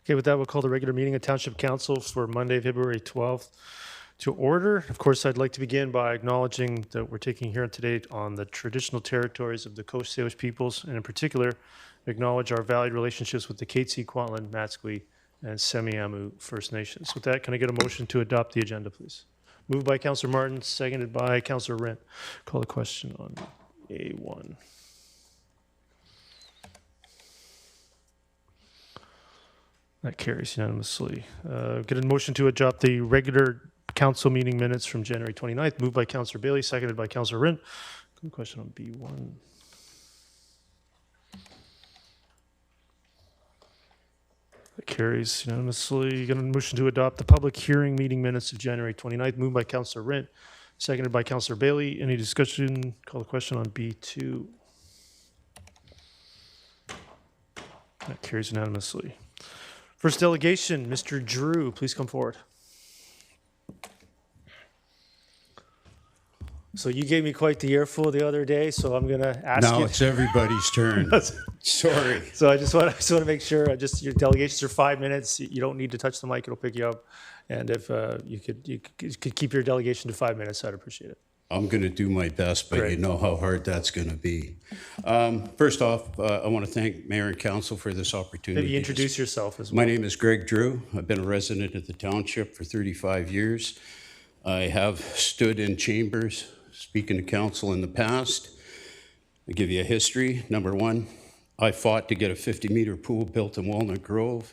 Okay, with that, we'll call the regular meeting of Township Council for Monday, February 12th to order. Of course, I'd like to begin by acknowledging that we're taking here today on the traditional territories of the Coast Salish peoples, and in particular, acknowledge our valued relationships with the Katzie, Kwantlen, Matsqui, and Semiahmoo First Nations. With that, can I get a motion to adopt the agenda, please? Moved by Councillor Martin, seconded by Councillor Rent. Call the question on A1. That carries unanimously. Get a motion to adopt the regular council meeting minutes from January 29th. Moved by Councillor Bailey, seconded by Councillor Rint. Good question on B1. That carries unanimously. Get a motion to adopt the public hearing meeting minutes of January 29th. Moved by Councillor Rint, seconded by Councillor Bailey. Any discussion? Call the question on B2. That carries unanimously. First delegation, Mr. Drew, please come forward. So you gave me quite the earful the other day, so I'm going to ask you. Now it's everybody's turn. Sorry. So I just want to make sure, your delegations are 5 minutes. You don't need to touch the mic, it'll pick you up. And if you could keep your delegation to 5 minutes, I'd appreciate it. I'm going to do my best, but Great. You know how hard that's going to be. First off, I want to thank Mayor and Council for this opportunity. Maybe introduce yourself as well. My name is Greg Drew. I've been a resident of the township for 35 years. I have stood in chambers speaking to council in the past. I'll give you a history. Number one, I fought to get a 50-meter pool built in Walnut Grove.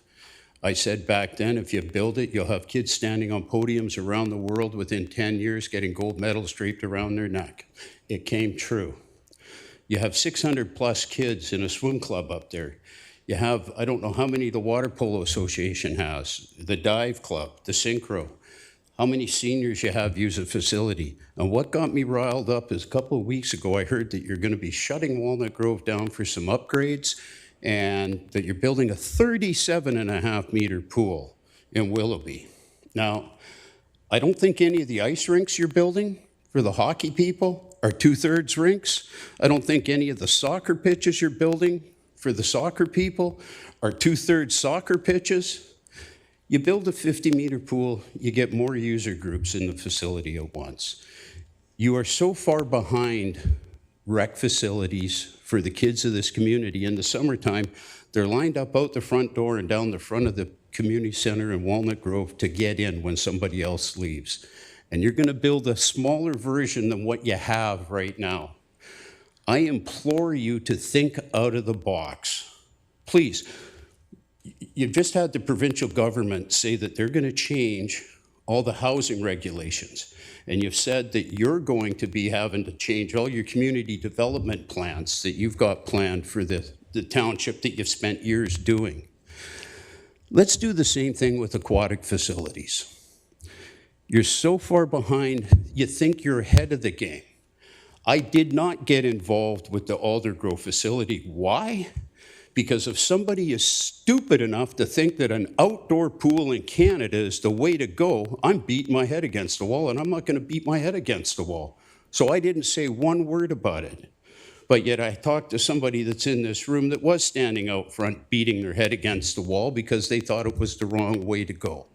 I said back then, if you build it, you'll have kids standing on podiums around the world within 10 years getting gold medals draped around their neck. It came true. You have 600 plus kids in a swim club up there. You have, I don't know how many the Water Polo Association has, the Dive Club, the Synchro, how many seniors you have use a facility. And what got me riled up is a couple of weeks ago, I heard that you're gonna be shutting Walnut Grove down for some upgrades and that you're building a 37.5-meter pool in Willoughby. Now, I don't think any of the ice rinks you're building for the hockey people are 2/3 rinks. I don't think any of the soccer pitches you're building for the soccer people are 2/3 soccer pitches. You build a 50-meter pool, you get more user groups in the facility at once. You are so far behind rec facilities for the kids of this community. In the summertime, they're lined up out the front door and down the front of the community center in Walnut Grove to get in when somebody else leaves. And you're going to build a smaller version than what you have right now. I implore you to think out of the box. Please, you've just had the provincial government say that they're going to change all the housing regulations. And you've said that you're going to be having to change all your community development plans that you've got planned for the township that you've spent years doing. Let's do the same thing with aquatic facilities. You're so far behind, you think you're ahead of the game. I did not get involved with the Aldergrove facility. Why? Because if somebody is stupid enough to think that an outdoor pool in Canada is the way to go, I'm beating my head against the wall, and I'm not going to beat my head against the wall. So I didn't say one word about it. But yet I talked to somebody that's in this room that was standing out front beating their head against the wall because they thought it was the wrong way to go.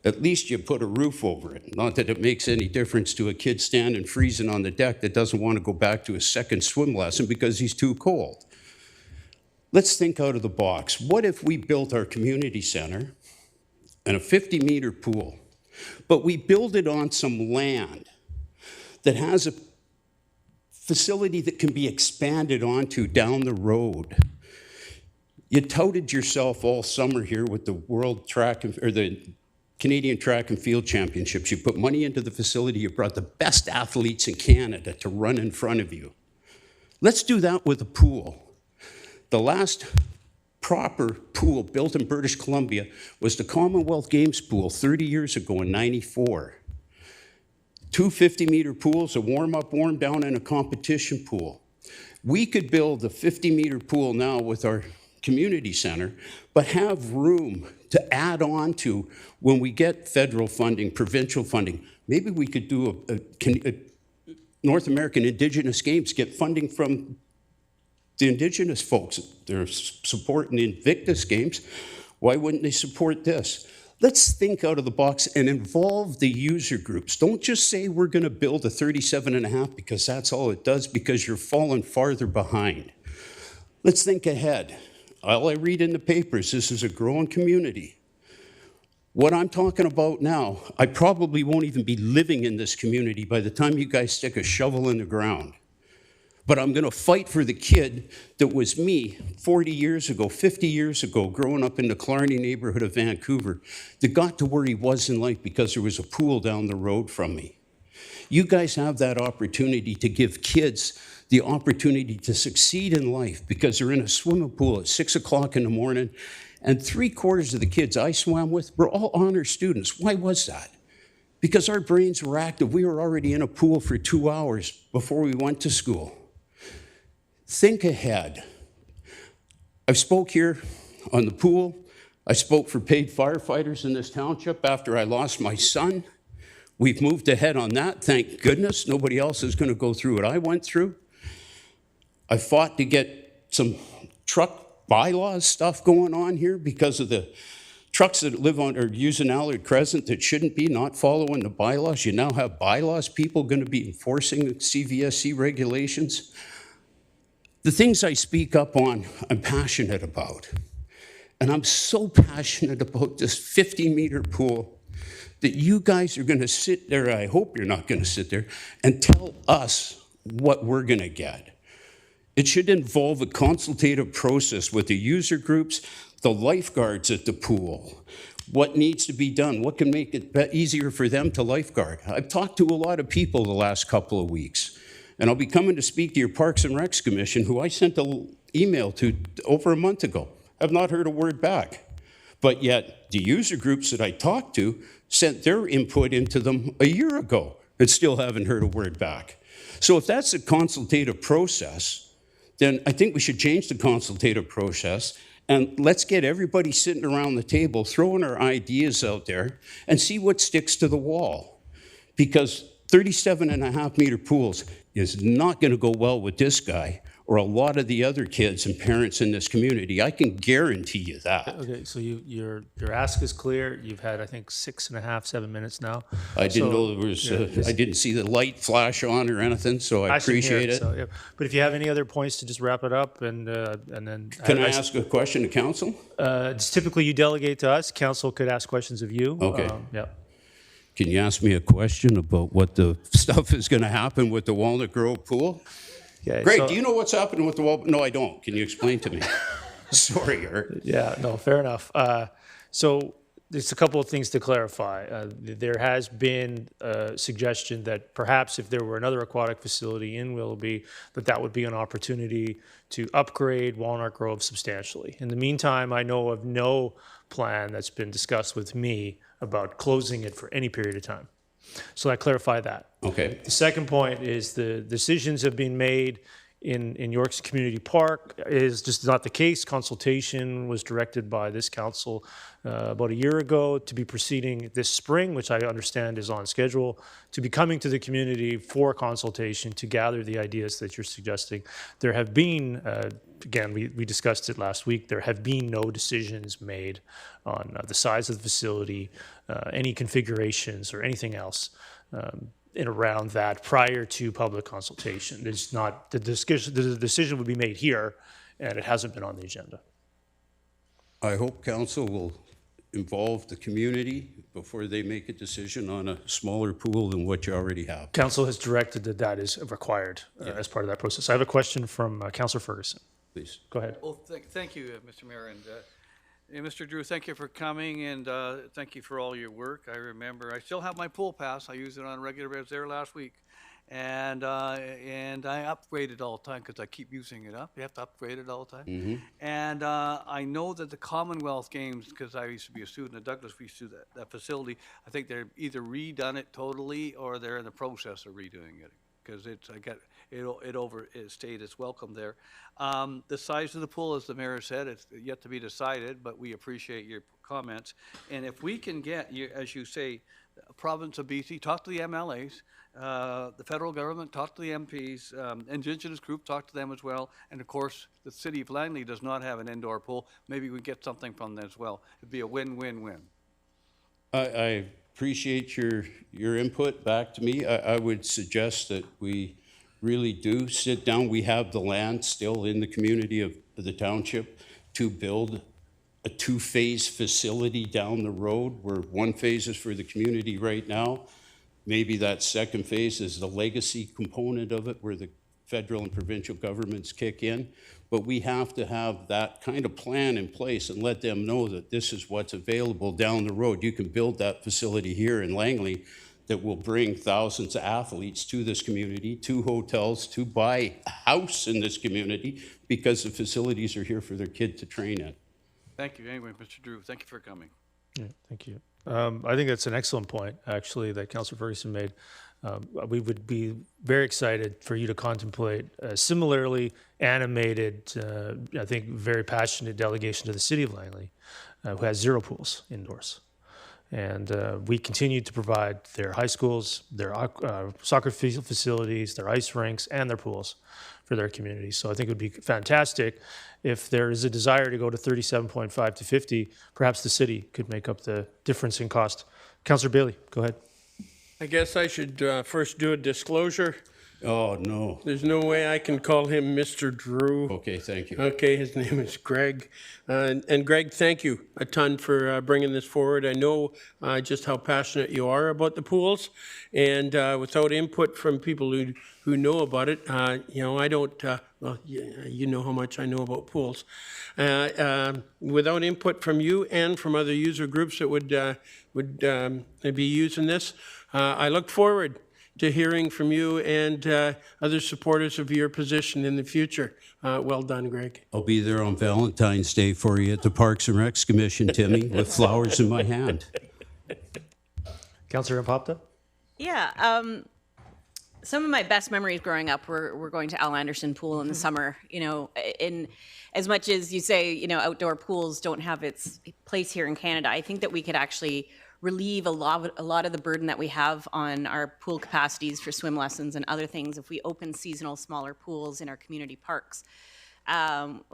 At least you put a roof over it. Not that it makes any difference to a kid standing freezing on the deck that doesn't want to go back to his second swim lesson because he's too cold. Let's think out of the box. What if we built our community center and a 50-meter pool, but we build it on some land that has a facility that can be expanded onto down the road? You touted yourself all summer here with the the Canadian Track and Field Championships. You put money into the facility. You brought the best athletes in Canada to run in front of you. Let's do that with a pool. The last proper pool built in British Columbia was the Commonwealth Games pool 30 years ago in '94. 2 50-meter pools, a warm-up, warm-down, and a competition pool. We could build a 50-meter pool now with our community center, but have room to add on to when we get federal funding, provincial funding. Maybe we could do a North American Indigenous Games, get funding from the Indigenous folks. They're supporting the Invictus Games. Why wouldn't they support this? Let's think out of the box and involve the user groups. Don't just say we're going to build a 37.5 because that's all it does, because you're falling farther behind. Let's think ahead. All I read in the papers, this is a growing community. What I'm talking about now, I probably won't even be living in this community by the time you guys stick a shovel in the ground. But I'm going to fight for the kid that was me 40 years ago, 50 years ago, growing up in the Killarney neighborhood of Vancouver, that got to where he was in life because there was a pool down the road from me. You guys have that opportunity to give kids the opportunity to succeed in life because they're in a swimming pool at 6 o'clock in the morning, and 3/4 of the kids I swam with were all honor students. Why was that? Because our brains were active. We were already in a pool for 2 hours before we went to school. Think ahead. I spoke here on the pool. I spoke for paid firefighters in this township after I lost my son. We've moved ahead on that, thank goodness. Nobody else is going to go through what I went through. I fought to get some truck bylaws stuff going on here because of the trucks that live on or use an Allard Crescent that shouldn't be, not following the bylaws. You now have bylaws, people going to be enforcing the CVSC regulations. The things I speak up on, I'm passionate about. And I'm so passionate about this 50-meter pool that you guys are going to sit there, I hope you're not going to sit there, and tell us what we're going to get. It should involve a consultative process with the user groups, the lifeguards at the pool, what needs to be done, what can make it easier for them to lifeguard. I've talked to a lot of people the last couple of weeks. And I'll be coming to speak to your Parks and Recs Commission, who I sent an email to over a month ago. I've not heard a word back. But yet, the user groups that I talked to sent their input into them a year ago and still haven't heard a word back. So if that's a consultative process, then I think we should change the consultative process and let's get everybody sitting around the table, throwing our ideas out there and see what sticks to the wall. Because 37.5-meter pools is not going to go well with this guy or a lot of the other kids and parents in this community. I can guarantee you that. Okay, so your ask is clear. You've had, I think, 6.5, 7 minutes now. I didn't know there was, I didn't see the light flash on or anything, so I appreciate it. So, yeah. But if you have any other points to just wrap it up and then. Can I ask a question to council? It's typically you delegate to us. Council could ask questions of you. Okay. Yeah. Can you ask me a question about what the stuff is going to happen with the Walnut Grove pool? Yeah, Great. so, Do you know what's happening with the Walnut? No, I don't. Can you explain to me? Sorry, Art. Yeah, no, fair enough. So there's a couple of things to clarify. There has been a suggestion that perhaps if there were another aquatic facility in Willoughby, that would be an opportunity to upgrade Walnut Grove substantially. In the meantime, I know of no plan that's been discussed with me about closing it for any period of time. So I clarify that. Okay. The second point is the decisions have been made in York's Community Park is just not the case. Consultation was directed by this council about a year ago to be proceeding this spring, which I understand is on schedule, to be coming to the community for consultation to gather the ideas that you're suggesting. There have been, again, we discussed it last week, there have been no decisions made on the size of the facility, any configurations or anything else. In around that prior to public consultation. It's not, the decision would be made here, and it hasn't been on the agenda. I hope council will involve the community before they make a decision on a smaller pool than what you already have. Council has directed that is required as part of that process. I have a question from Councillor Ferguson. Please. Go ahead. Well, thank you, Mr. Mayor. And Mr. Drew, thank you for coming, and thank you for all your work. I remember, I still have my pool pass. I use it on a regular basis. There last week. And I upgrade it all the time because I keep using it up. You have to upgrade it all the time. Mm-hmm. And I know that the Commonwealth Games, because I used to be a student at Douglas, we used to do that facility. I think they're either redone it totally or they're in the process of redoing it because it overstayed its welcome there. The size of the pool, as the mayor said, it's yet to be decided, but we appreciate your comments. And if we can get, as you say, province of BC, talk to the MLAs, the federal government, talk to the MPs, Indigenous group, talk to them as well. And of course, the city of Langley does not have an indoor pool. Maybe we get something from them as well. It'd be a win-win-win. I appreciate your input back to me. I would suggest that we really do sit down. We have the land still in the community of the township to build a two-phase facility down the road, where one phase is for the community right now. Maybe that second phase is the legacy component of it, where the federal and provincial governments kick in. But we have to have that kind of plan in place and let them know that this is what's available down the road. You can build that facility here in Langley that will bring thousands of athletes to this community, to hotels, to buy a house in this community, because the facilities are here for their kid to train in. Thank you. Anyway, Mr. Drew, thank you for coming. Yeah, thank you. I think that's an excellent point, actually, that Councillor Ferguson made. We would be very excited for you to contemplate a similarly animated, I think very passionate delegation to the city of Langley, who has 0 pools indoors. And we continue to provide their high schools, their soccer facilities, their ice rinks, and their pools for their community. So I think it would be fantastic if there is a desire to go to 37.5 to 50, perhaps the city could make up the difference in cost. Councillor Bailey, go ahead. I guess I should first do a disclosure. Oh, no. There's no way I can call him Mr. Drew. Okay, thank you. Okay, his name is Greg. And Greg, thank you a ton for bringing this forward. I know just how passionate you are about the pools. And without input from people who know about it, I don't, well, you know how much I know about pools. Without input from you and from other user groups that would be using this, I look forward to hearing from you and other supporters of your position in the future. Well done, Greg. I'll be there on Valentine's Day for you at the Parks and Recs Commission, Timmy, with flowers in my hand. Councillor Impopta? Yeah, some of my best memories growing up were going to Al Anderson Pool in the summer. In as much as you say, outdoor pools don't have its place here in Canada, I think that we could actually relieve a lot of the burden that we have on our pool capacities for swim lessons and other things if we open seasonal smaller pools in our community parks,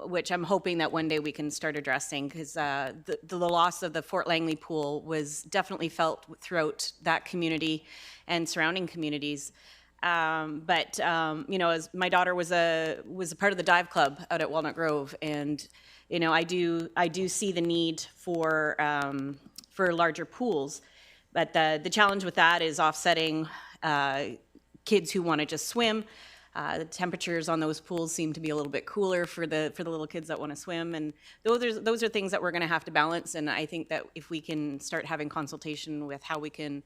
which I'm hoping that one day we can start addressing, because the loss of the Fort Langley pool was definitely felt throughout that community and surrounding communities. But as my daughter was a part of the dive club out at Walnut Grove, and I do see the need for larger pools, but the challenge with that is offsetting kids who want to just swim. The temperatures on those pools seem to be a little bit cooler for the little kids that want to swim, and those are things that we're going to have to balance. And I think that if we can start having consultation with how we can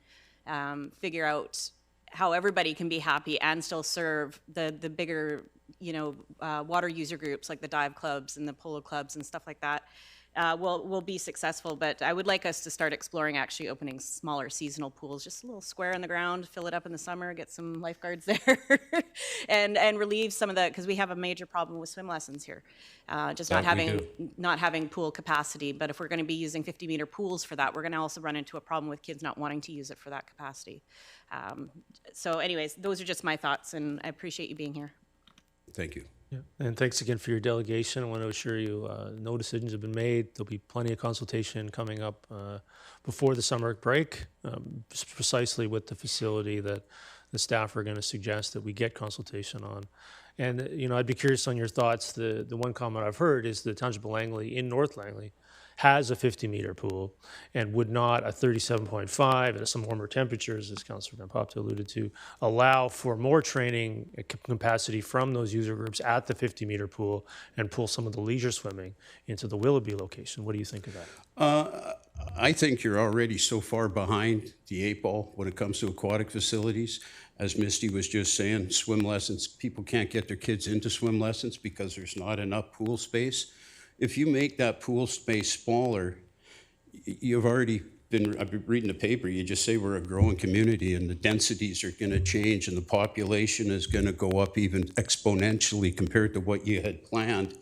figure out how everybody can be happy and still serve the bigger water user groups like the dive clubs and the polo clubs and stuff like that, we'll be successful. But I would like us to start exploring actually opening smaller seasonal pools, just a little square in the ground, fill it up in the summer, get some lifeguards there, and relieve some of the, because we have a major problem with swim lessons here, just not having pool capacity. But if we're going to be using 50-meter pools for that, we're going to also run into a problem with kids not wanting to use it for that capacity. So anyways, those are just my thoughts, and I appreciate you being here. Thank you. Yeah. And thanks again for your delegation. I want to assure you no decisions have been made. There'll be plenty of consultation coming up before the summer break, precisely with the facility that the staff are going to suggest that we get consultation on. And, I'd be curious on your thoughts. The one comment I've heard is the Township of Langley in North Langley has a 50-meter pool, and would not a 37.5 at some warmer temperatures, as Councillor Van Popta alluded to, allow for more training capacity from those user groups at the 50-meter pool and pull some of the leisure swimming into the Willoughby location. What do you think of that? I think you're already so far behind the 8 ball when it comes to aquatic facilities. As Misty was just saying, swim lessons, people can't get their kids into swim lessons because there's not enough pool space. If you make that pool space smaller, I've been reading the paper, you just say we're a growing community and the densities are going to change and the population is going to go up even exponentially compared to what you had planned.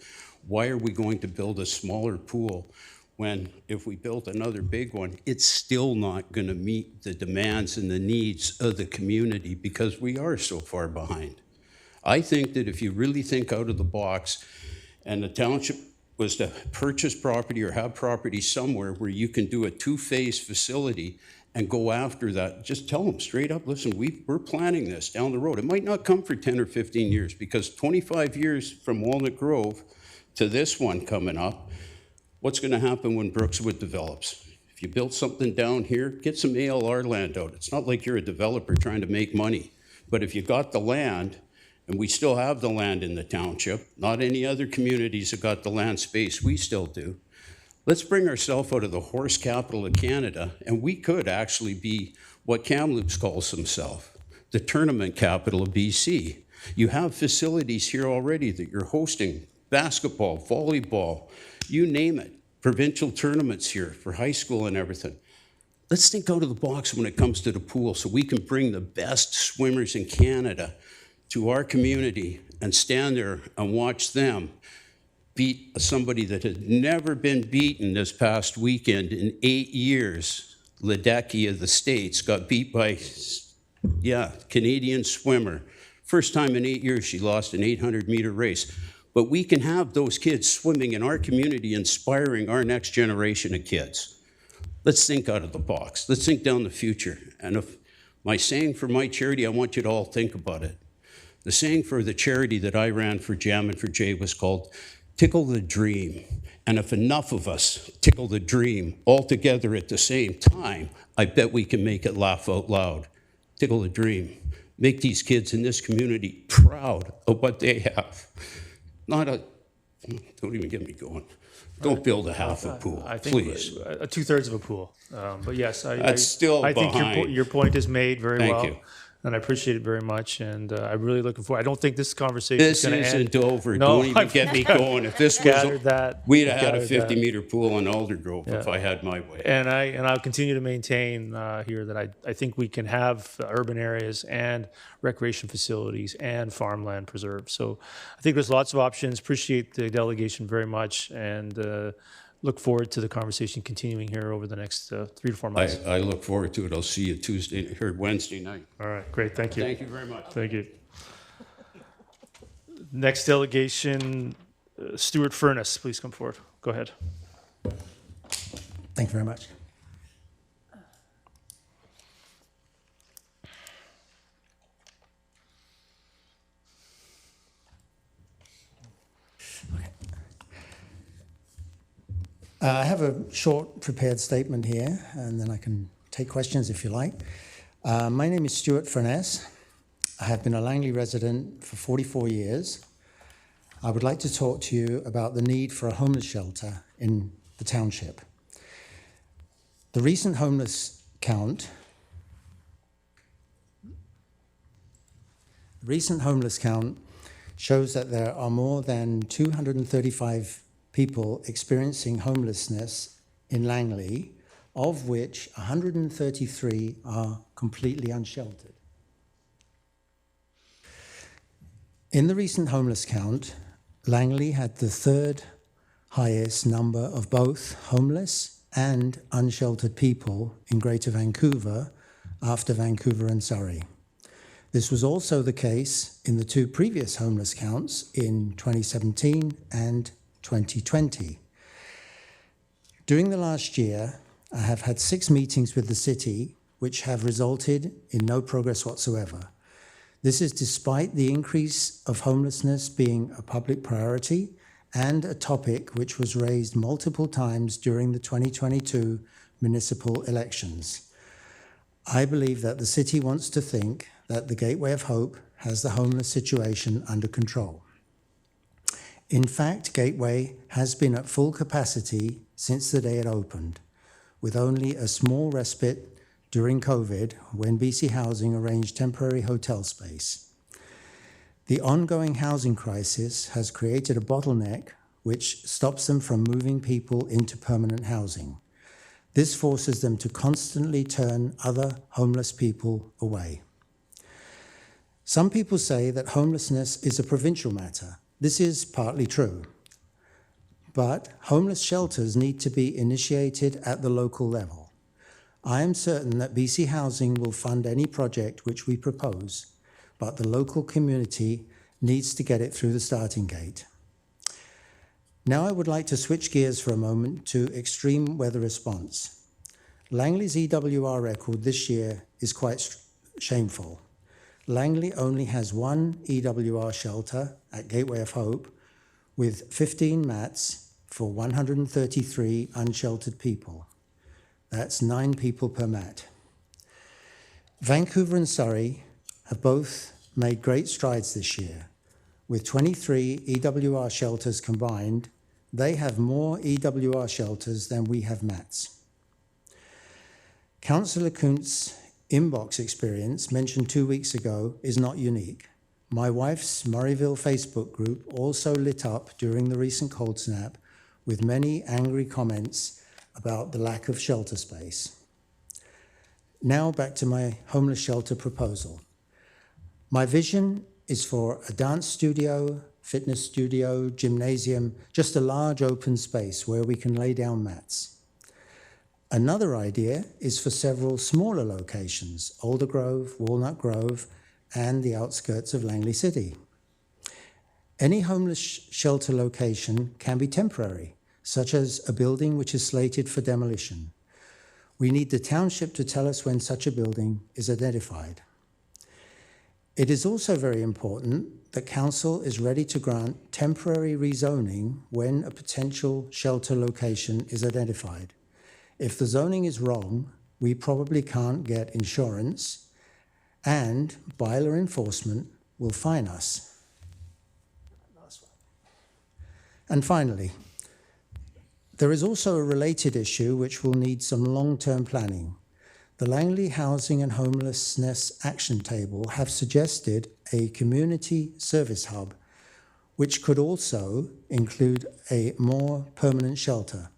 Why are we going to build a smaller pool when if we built another big one, it's still not going to meet the demands and the needs of the community because we are so far behind. I think that if you really think out of the box and the township was to purchase property or have property somewhere where you can do a two-phase facility and go after that, just tell them straight up, listen, we're planning this down the road. It might not come for 10 or 15 years because 25 years from Walnut Grove to this one coming up, what's going to happen when Brookswood develops? If you build something down here, get some ALR land out. It's not like you're a developer trying to make money. But if you got the land, and we still have the land in the township, not any other communities have got the land space, we still do. Let's bring ourselves out of the horse capital of Canada, and we could actually be what Kamloops calls himself, the tournament capital of BC. You have facilities here already that you're hosting basketball, volleyball, you name it, provincial tournaments here for high school and everything. Let's think out of the box when it comes to the pool so we can bring the best swimmers in Canada to our community and stand there and watch them beat somebody that had never been beaten this past weekend in 8 years. Ledecky of the States got beat by, Canadian swimmer. First time in 8 years she lost an 800-meter race. But we can have those kids swimming in our community, inspiring our next generation of kids. Let's think out of the box. Let's think down the future. And if my saying for my charity, I want you to all think about it. The saying for the charity that I ran for Jam and for Jay was called Tickle the Dream. And if enough of us tickle the dream all together at the same time, I bet we can make it laugh out loud. Tickle the dream. Make these kids in this community proud of what they have. Don't even get me going. Don't build a half a pool, I think please. Two-thirds of a pool. But yes, That's still I think behind. your point is made very Thank well. you. And I appreciate it very much. And I'm really looking forward. I don't think this conversation This is going to end. isn't over. No, Don't even get me going. If this gathered was, that. we'd have had a gathered that. 50-meter pool in Aldergrove if I had my way. And I'll continue to maintain here that I think we can have urban areas and recreation facilities and farmland preserved. So I think there's lots of options. Appreciate the delegation very much, and look forward to the conversation continuing here over the next 3 to 4 months. I look forward to it. I'll see you Wednesday night. All right, great. Thank you. Thank you very much. Thank you. Next delegation, Stuart Furness, please come forward. Go ahead. Thank you very much. I have a short prepared statement here, and then I can take questions if you like. My name is Stuart Furness. I have been a Langley resident for 44 years. I would like to talk to you about the need for a homeless shelter in the township. The recent homeless count shows that there are more than 235 people experiencing homelessness in Langley, of which 133 are completely unsheltered. In the recent homeless count, Langley had the third highest number of both homeless and unsheltered people in Greater Vancouver after Vancouver and Surrey. This was also the case in the 2 previous homeless counts in 2017 and 2020. During the last year, I have had 6 meetings with the city, which have resulted in no progress whatsoever. This is despite the increase of homelessness being a public priority and a topic which was raised multiple times during the 2022 municipal elections. I believe that the city wants to think that the Gateway of Hope has the homeless situation under control. In fact, Gateway has been at full capacity since the day it opened, with only a small respite during COVID when BC Housing arranged temporary hotel space. The ongoing housing crisis has created a bottleneck which stops them from moving people into permanent housing. This forces them to constantly turn other homeless people away. Some people say that homelessness is a provincial matter. This is partly true. but homeless shelters need to be initiated at the local level. I am certain that BC Housing will fund any project which we propose, but the local community needs to get it through the starting gate. Now I would like to switch gears for a moment to extreme weather response. Langley's EWR record this year is quite shameful. Langley only has one EWR shelter at Gateway of Hope with 15 mats for 133 unsheltered people. That's 9 people per mat. Vancouver and Surrey have both made great strides this year. With 23 EWR shelters combined, they have more EWR shelters than we have mats. Councillor Kuntz's inbox experience mentioned 2 weeks ago is not unique. My wife's Murrayville Facebook group also lit up during the recent cold snap with many angry comments about the lack of shelter space. Now back to my homeless shelter proposal. My vision is for a dance studio, fitness studio, gymnasium, just a large open space where we can lay down mats. Another idea is for several smaller locations, Alder Grove, Walnut Grove, and the outskirts of Langley City. Any homeless shelter location can be temporary, such as a building which is slated for demolition. We need the township to tell us when such a building is identified. It is also very important that council is ready to grant temporary rezoning when a potential shelter location is identified. If the zoning is wrong, we probably can't get insurance, and Bylaw enforcement will fine us. And finally, there is also a related issue which will need some long-term planning. The Langley Housing and Homelessness Action Table have suggested a community service hub, which could also include a more permanent shelter.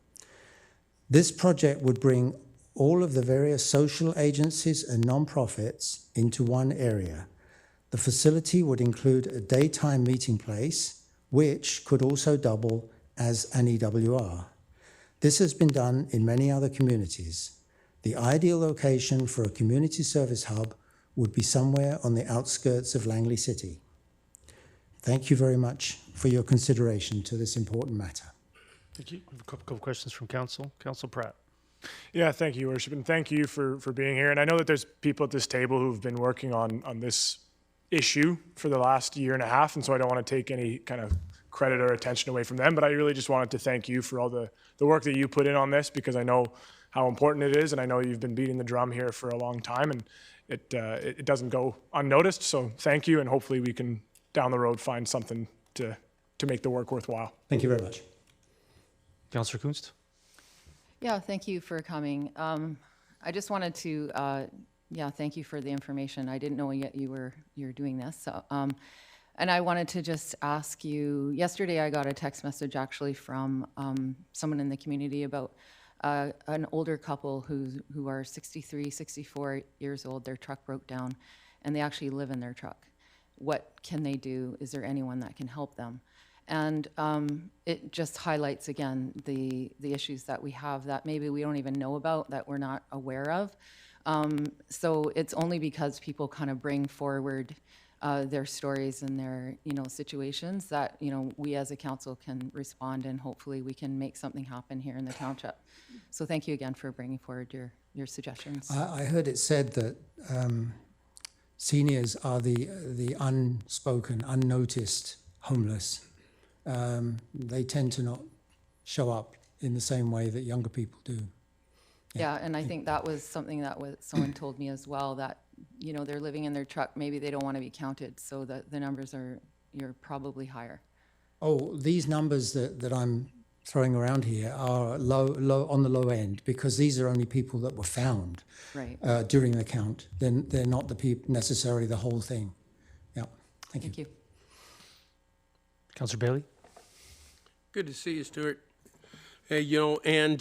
This project would bring all of the various social agencies and non-profits into one area. The facility would include a daytime meeting place, which could also double as an EWR. This has been done in many other communities. The ideal location for a community service hub would be somewhere on the outskirts of Langley City. Thank you very much for your consideration to this important matter. Thank you. We have a couple of questions from council. Council Pratt. Yeah, thank you, Your Worship, and thank you for being here. And I know that there's people at this table who've been working on this issue for the last year and a half, and so I don't want to take any kind of credit or attention away from them, but I really just wanted to thank you for all the work that you put in on this, because I know how important it is, and I know you've been beating the drum here for a long time, and it doesn't go unnoticed, so thank you, and hopefully we can, down the road, find something to make the work worthwhile. Thank you very much. Councillor Kunst. Yeah, thank you for coming. I just wanted to, thank you for the information. I didn't know yet you're doing this. So, and I wanted to just ask you, yesterday I got a text message actually from someone in the community about an older couple who are 63, 64 years old. Their truck broke down and they actually live in their truck. What can they do? Is there anyone that can help them? And it just highlights again the issues that we have that maybe we don't even know about, that we're not aware of. So it's only because people kind of bring forward their stories and their situations that we as a council can respond, and hopefully we can make something happen here in the township. So thank you again for bringing forward your suggestions. I heard it said that seniors are the unspoken, unnoticed homeless. They tend to not show up in the same way that younger people do. Yeah, and I think that was something that someone told me as well, that they're living in their truck, maybe they don't want to be counted, so that the numbers you're probably higher. Oh, these numbers that I'm throwing around here are low on the low end, because these are only people that were found Right. During the count. They're not the people necessarily the whole thing. Yeah, thank you. Thank you. Councillor Bailey. Good to see you, Stuart. And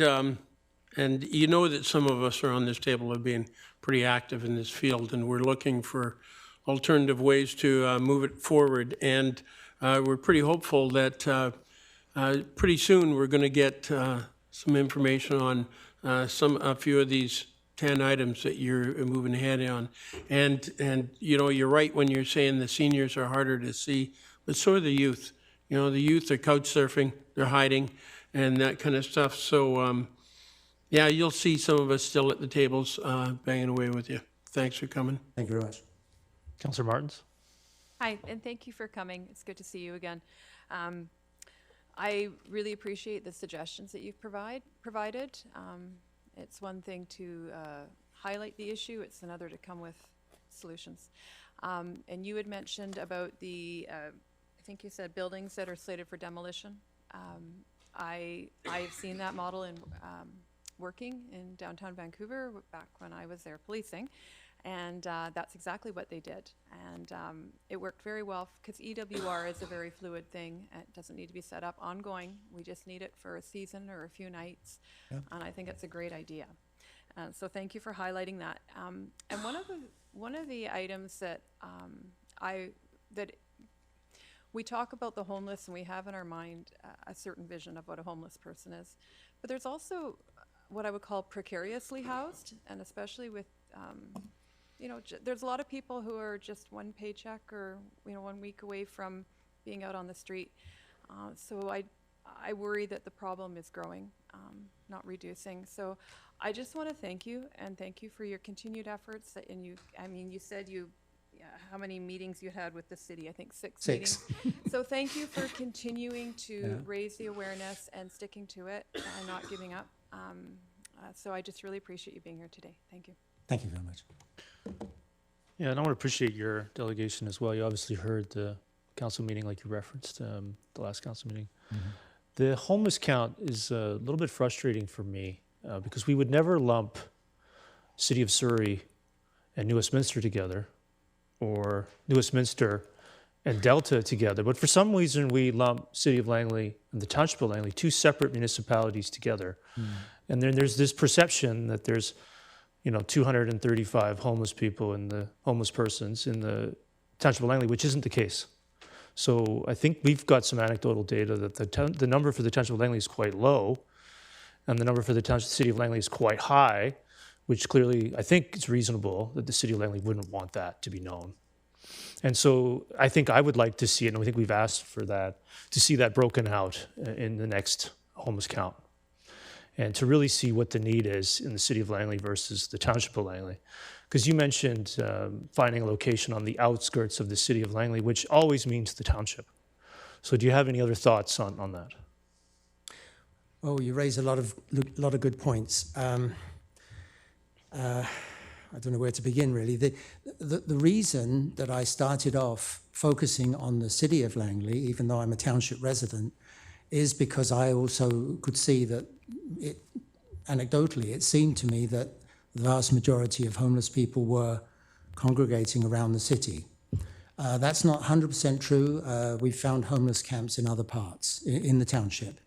you know that some of us around this table have been pretty active in this field, and we're looking for alternative ways to move it forward. And we're pretty hopeful that pretty soon, we're going to get some information on a few of these 10 items that you're moving ahead on. And you know, you're right when you're saying the seniors are harder to see, but so are the youth. You know, the youth are couch surfing, they're hiding, and that kind of stuff. So, yeah, you'll see some of us still at the tables banging away with you. Thanks for coming. Thank you very much. Councillor Martins? Hi, and thank you for coming. It's good to see you again. I really appreciate the suggestions that you've provided. It's one thing to highlight the issue, it's another to come with solutions. And you had mentioned about the, I think you said buildings that are slated for demolition. I've seen that model in working in downtown Vancouver back when I was there policing. And that's exactly what they did. And it worked very well because EWR is a very fluid thing. It doesn't need to be set up ongoing. We just need it for a season or a few nights. Yeah. And I think it's a great idea. So thank you for highlighting that. And one of the items that we talk about the homeless and we have in our mind a certain vision of what a homeless person is. But there's also what I would call precariously housed, and especially with you know, there's a lot of people who are just one paycheck or, you know, 1 week away from being out on the street. So I worry that the problem is growing, not reducing. So I just want to thank you and thank you for your continued efforts. And you said how many meetings you had with the city? I think six meetings. So thank you for continuing to raise the awareness and sticking to it and not giving up. So I just really appreciate you being here today. Thank you. Thank you very much. Yeah, and I want to appreciate your delegation as well. You obviously heard the council meeting like you referenced, the last council meeting. Mm-hmm. The homeless count is a little bit frustrating for me because we would never lump City of Surrey and New Westminster together or New Westminster and Delta together. But for some reason, we lump City of Langley and the Township of Langley, two separate municipalities together. Mm. And then there's this perception that there's 235 homeless people and the homeless persons in the Township of Langley, which isn't the case. So I think we've got some anecdotal data that the number for the Township of Langley is quite low, and the number for the City of Langley is quite high, which clearly I think it's reasonable that the City of Langley wouldn't want that to be known. And so I think I would like to see it, and I think we've asked for that, to see that broken out in the next homeless count, and to really see what the need is in the City of Langley versus the Township of Langley. Because you mentioned finding a location on the outskirts of the City of Langley, which always means the township. So do you have any other thoughts on that? Oh, you raise a lot of good points. I don't know where to begin, really. The reason that I started off focusing on the City of Langley, even though I'm a township resident, is because I also could see that anecdotally, it seemed to me that the vast majority of homeless people were congregating around the city. That's not 100% true. We've found homeless camps in other parts, in the township.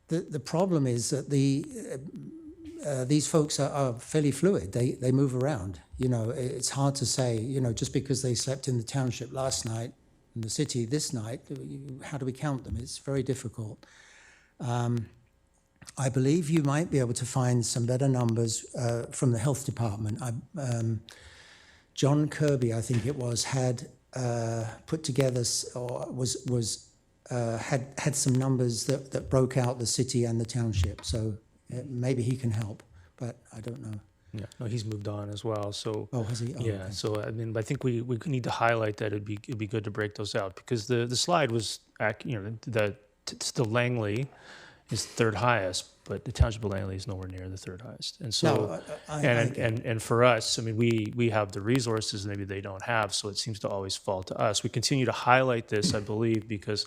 The problem is that these folks are fairly fluid. They move around. It's hard to say, just because they slept in the township last night, in the city this night, how do we count them? It's very difficult. I believe you might be able to find some better numbers from the health department. John Kirby, I think it was, had put together or had some numbers that broke out the city and the township. So maybe he can help, but I don't know. Yeah, no, he's moved on as well. So has he? Oh, yeah. Okay. So I mean, I think we need to highlight that it'd be good to break those out because the slide was, the Langley is third highest, but the Township of Langley is nowhere near the third highest. And so, and for us, I mean, we have the resources maybe they don't have, so it seems to always fall to us. We continue to highlight this, I believe, because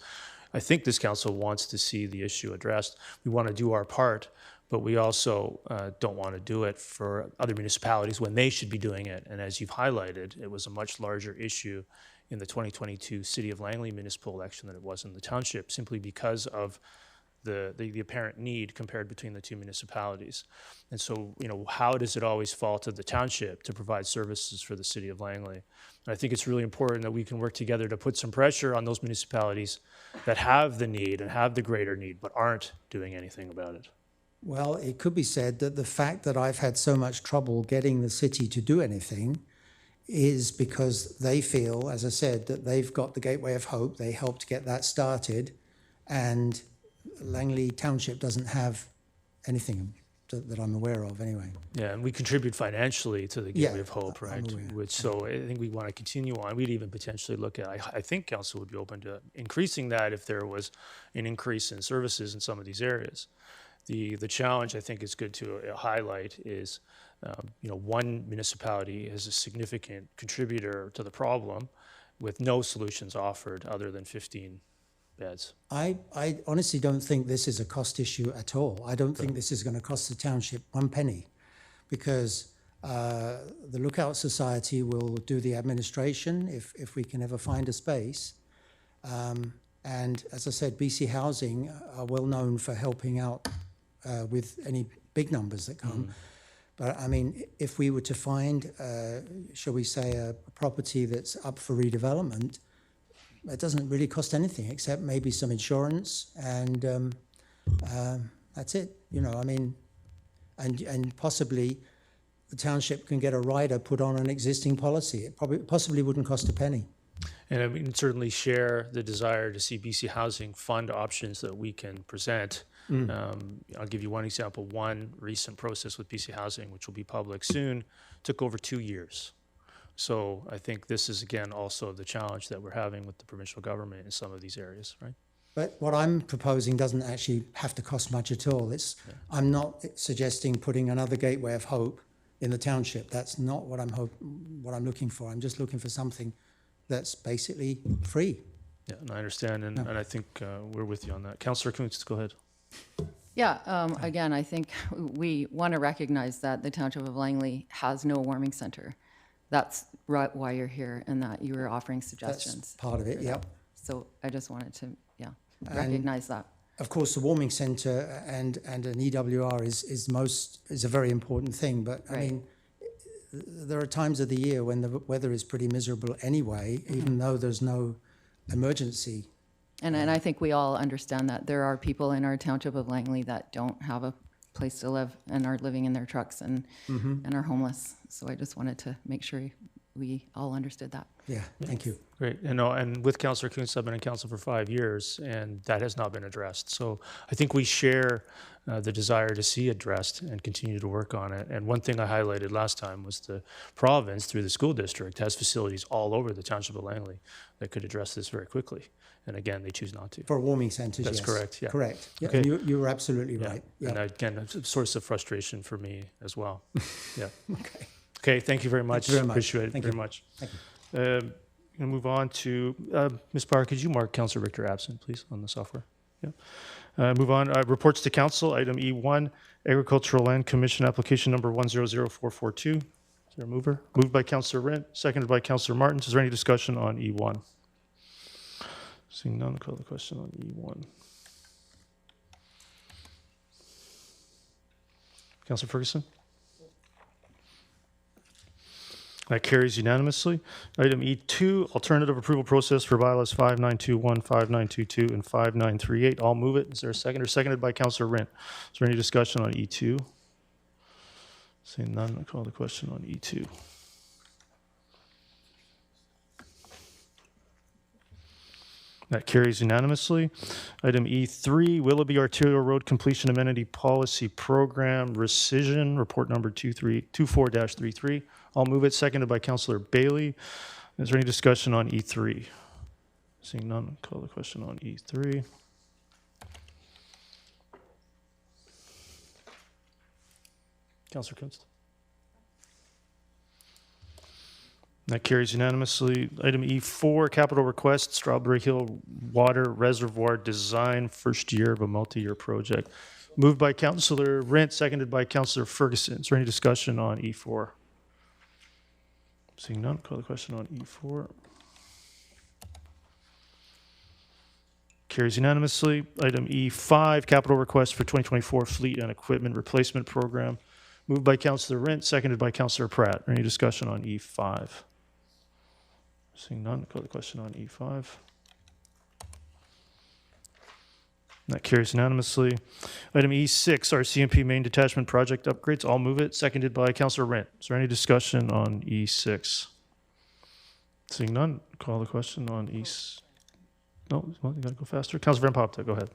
I think this council wants to see the issue addressed. We want to do our part, but we also don't want to do it for other municipalities when they should be doing it. And as you've highlighted, it was a much larger issue in the 2022 City of Langley municipal election than it was in the township, simply because of the apparent need compared between the two municipalities. And so, how does it always fall to the township to provide services for the city of Langley? And I think it's really important that we can work together to put some pressure on those municipalities that have the need and have the greater need, but aren't doing anything about it. Well, it could be said that the fact that I've had so much trouble getting the city to do anything is because they feel, as I said, that they've got the Gateway of Hope. They helped get that started, and Langley Township doesn't have anything that I'm aware of anyway. Yeah, and we contribute financially to the Gateway Yeah, of Hope, I'm right? aware. Which, so I think we want to continue on. We'd even potentially look at, I think council would be open to increasing that if there was an increase in services in some of these areas. The challenge I think is good to highlight is, one municipality is a significant contributor to the problem with no solutions offered other than 15 beds. I honestly don't think this is a cost issue at all. I don't think this is going to cost the township one penny, because the Lookout Society will do the administration if we can ever find a space. And as I said, BC Housing are well known for helping out with any big numbers that come. But I mean, if we were to find, shall we say, a property that's up for redevelopment, it doesn't really cost anything except maybe some insurance, and that's it. I mean, and possibly the township can get a rider put on an existing policy. It possibly wouldn't cost a penny. And we can certainly share the desire to see BC Housing fund options that we can present. I'll give you one example. One recent process with BC Housing, which will be public soon, took over 2 years. So I think this is, again, also the challenge that we're having with the provincial government in some of these areas, right? But what I'm proposing doesn't actually have to cost much at all. I'm not suggesting putting another Gateway of Hope in the township. That's not what I'm looking for. I'm just looking for something that's basically free. Yeah, and I understand, and I think we're with you on that. Councillor Kuntz, go ahead. Yeah, again, I think we want to recognize that the Township of Langley has no warming center. That's why you're here, and that you were offering suggestions. That's part of it, yep. So I just wanted to, recognize that. Of course, the warming centre and an EWR is a very important thing, but I mean, there are times of the year when the weather is pretty miserable anyway, even though there's no emergency. And I think we all understand that there are people in our Township of Langley that don't have a place to live and are living in their trucks and are homeless. So I just wanted to make sure we all understood that. Yeah, thank you. Great. And with Councillor Kuntz, I've been in council for 5 years, and that has not been addressed. So I think we share the desire to see addressed and continue to work on it. And one thing I highlighted last time was the province, through the school district, has facilities all over the Township of Langley that could address this very quickly. And again, they choose not to. For warming centres, That's yes. correct, yeah. Correct. Yeah, Okay. and you were absolutely right. And again, it's a source of frustration for me as well. Yeah. Okay, thank you very much. you very much. Appreciate it Thank very you. much. Going to move on to, Ms. Barr, could you mark Councillor Richter absent, please, on the software? Yeah. Move on. Reports to Council, item E1, Agricultural Land Commission application number 100442. Is there a mover? Moved by Councillor Rint, seconded by Councillor Martins. Is there any discussion on E1? Seeing none, I'll call the question on E1. Councillor Ferguson? That carries unanimously. Item E2, alternative approval process for bylaws 5921, 5922, and 5938. I'll move it. Is there a second? Or seconded by Councillor Rint. Is there any discussion on E2? Seeing none, I'll call the question on E2. That carries unanimously. Item E3, Willoughby Arterial Road Completion Amenity Policy Program Rescission, report number 24-33. I'll move it, seconded by Councillor Bailey. Is there any discussion on E3? Seeing none, I'll call the question on E3. Councillor Kunst. That carries unanimously. Item E4, capital request, Strawberry Hill Water Reservoir Design, first year of a multi-year project. Moved by Councillor Rint, seconded by Councillor Ferguson. Is there any discussion on E4? Seeing none, call the question on E4. Carries unanimously. Item E5, capital request for 2024 fleet and equipment replacement program. Moved by Councillor Rent, seconded by Councillor Pratt. Any discussion on E5? Seeing none, call the question on E5. That carries unanimously. Item E6, our CMP main detachment project upgrades. I'll move it, seconded by Councillor Rent. Is there any discussion on E6? Seeing none, call the question on E6. No, well, you gotta go faster. Councillor Van Popta, go ahead.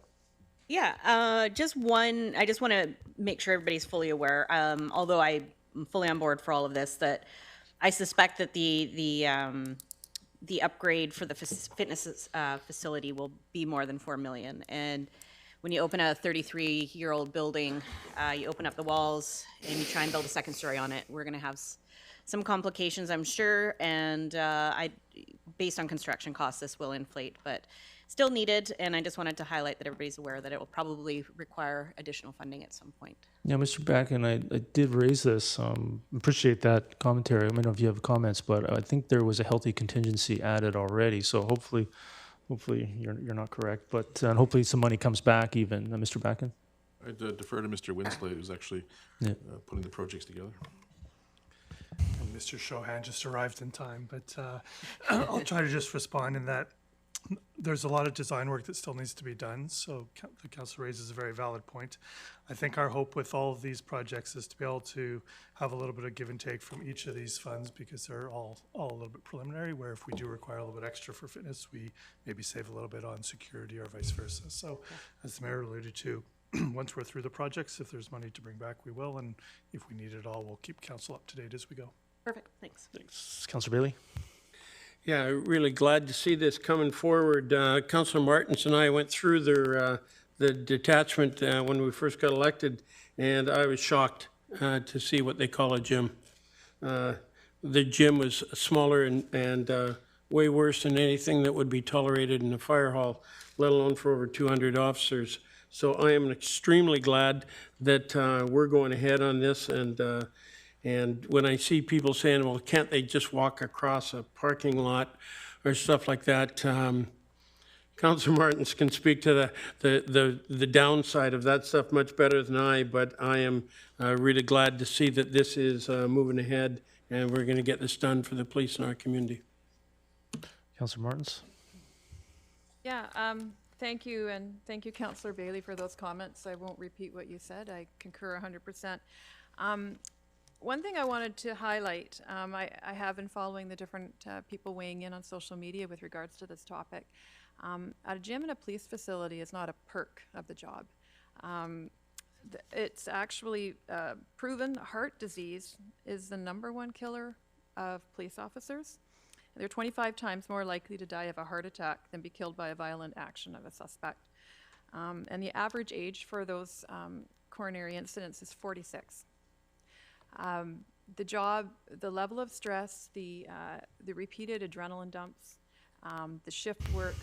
Yeah, just one, I just want to make sure everybody's fully aware, although I'm fully on board for all of this, that I suspect that the upgrade for the fitness facility will be more than 4 million. And when you open a 33-year-old building, you open up the walls and you try and build a second story on it, we're going to have some complications, I'm sure, and based on construction costs, this will inflate, but still needed, and I just wanted to highlight that everybody's aware that it will probably require additional funding at some point. Yeah, Mr. Backen, I did raise this. Appreciate that commentary. I don't know if you have comments, but I think there was a healthy contingency added already. So hopefully you're not correct, but and hopefully some money comes back even. Mr. Backen? I'd defer to Mr. Winsley, who's actually putting the projects together. And Mr. Shohan just arrived in time, but I'll try to just respond in that there's a lot of design work that still needs to be done, so the council raises a very valid point. I think our hope with all of these projects is to be able to have a little bit of give and take from each of these funds, because they're all a little bit preliminary, where if we do require a little bit extra for fitness, we maybe save a little bit on security or vice versa. So as the mayor alluded to, once we're through the projects, if there's money to bring back, we will, and if we need it all, we'll keep council up to date as we go. Perfect, thanks. Thanks. Councillor Bailey? Yeah, really glad to see this coming forward. Councillor Martins and I went through the detachment when we first got elected, and I was shocked to see what they call a gym. The gym was smaller and way worse than anything that would be tolerated in a fire hall, let alone for over 200 officers. So I am extremely glad that we're going ahead on this, and when I see people saying, well, can't they just walk across a parking lot or stuff like that, Councillor Martins can speak to the downside of that stuff much better than I, but I am really glad to see that this is moving ahead, and we're going to get this done for the police in our community. Councillor Martins? Yeah, thank you, and thank you, Councillor Bailey, for those comments. I won't repeat what you said. I concur 100%. One thing I wanted to highlight, I have been following the different people weighing in on social media with regards to this topic. A gym in a police facility is not a perk of the job. It's actually proven heart disease is the #1 killer of police officers. They're 25 times more likely to die of a heart attack than be killed by a violent action of a suspect. And the average age for those coronary incidents is 46. The job, the level of stress, the repeated adrenaline dumps, the shift work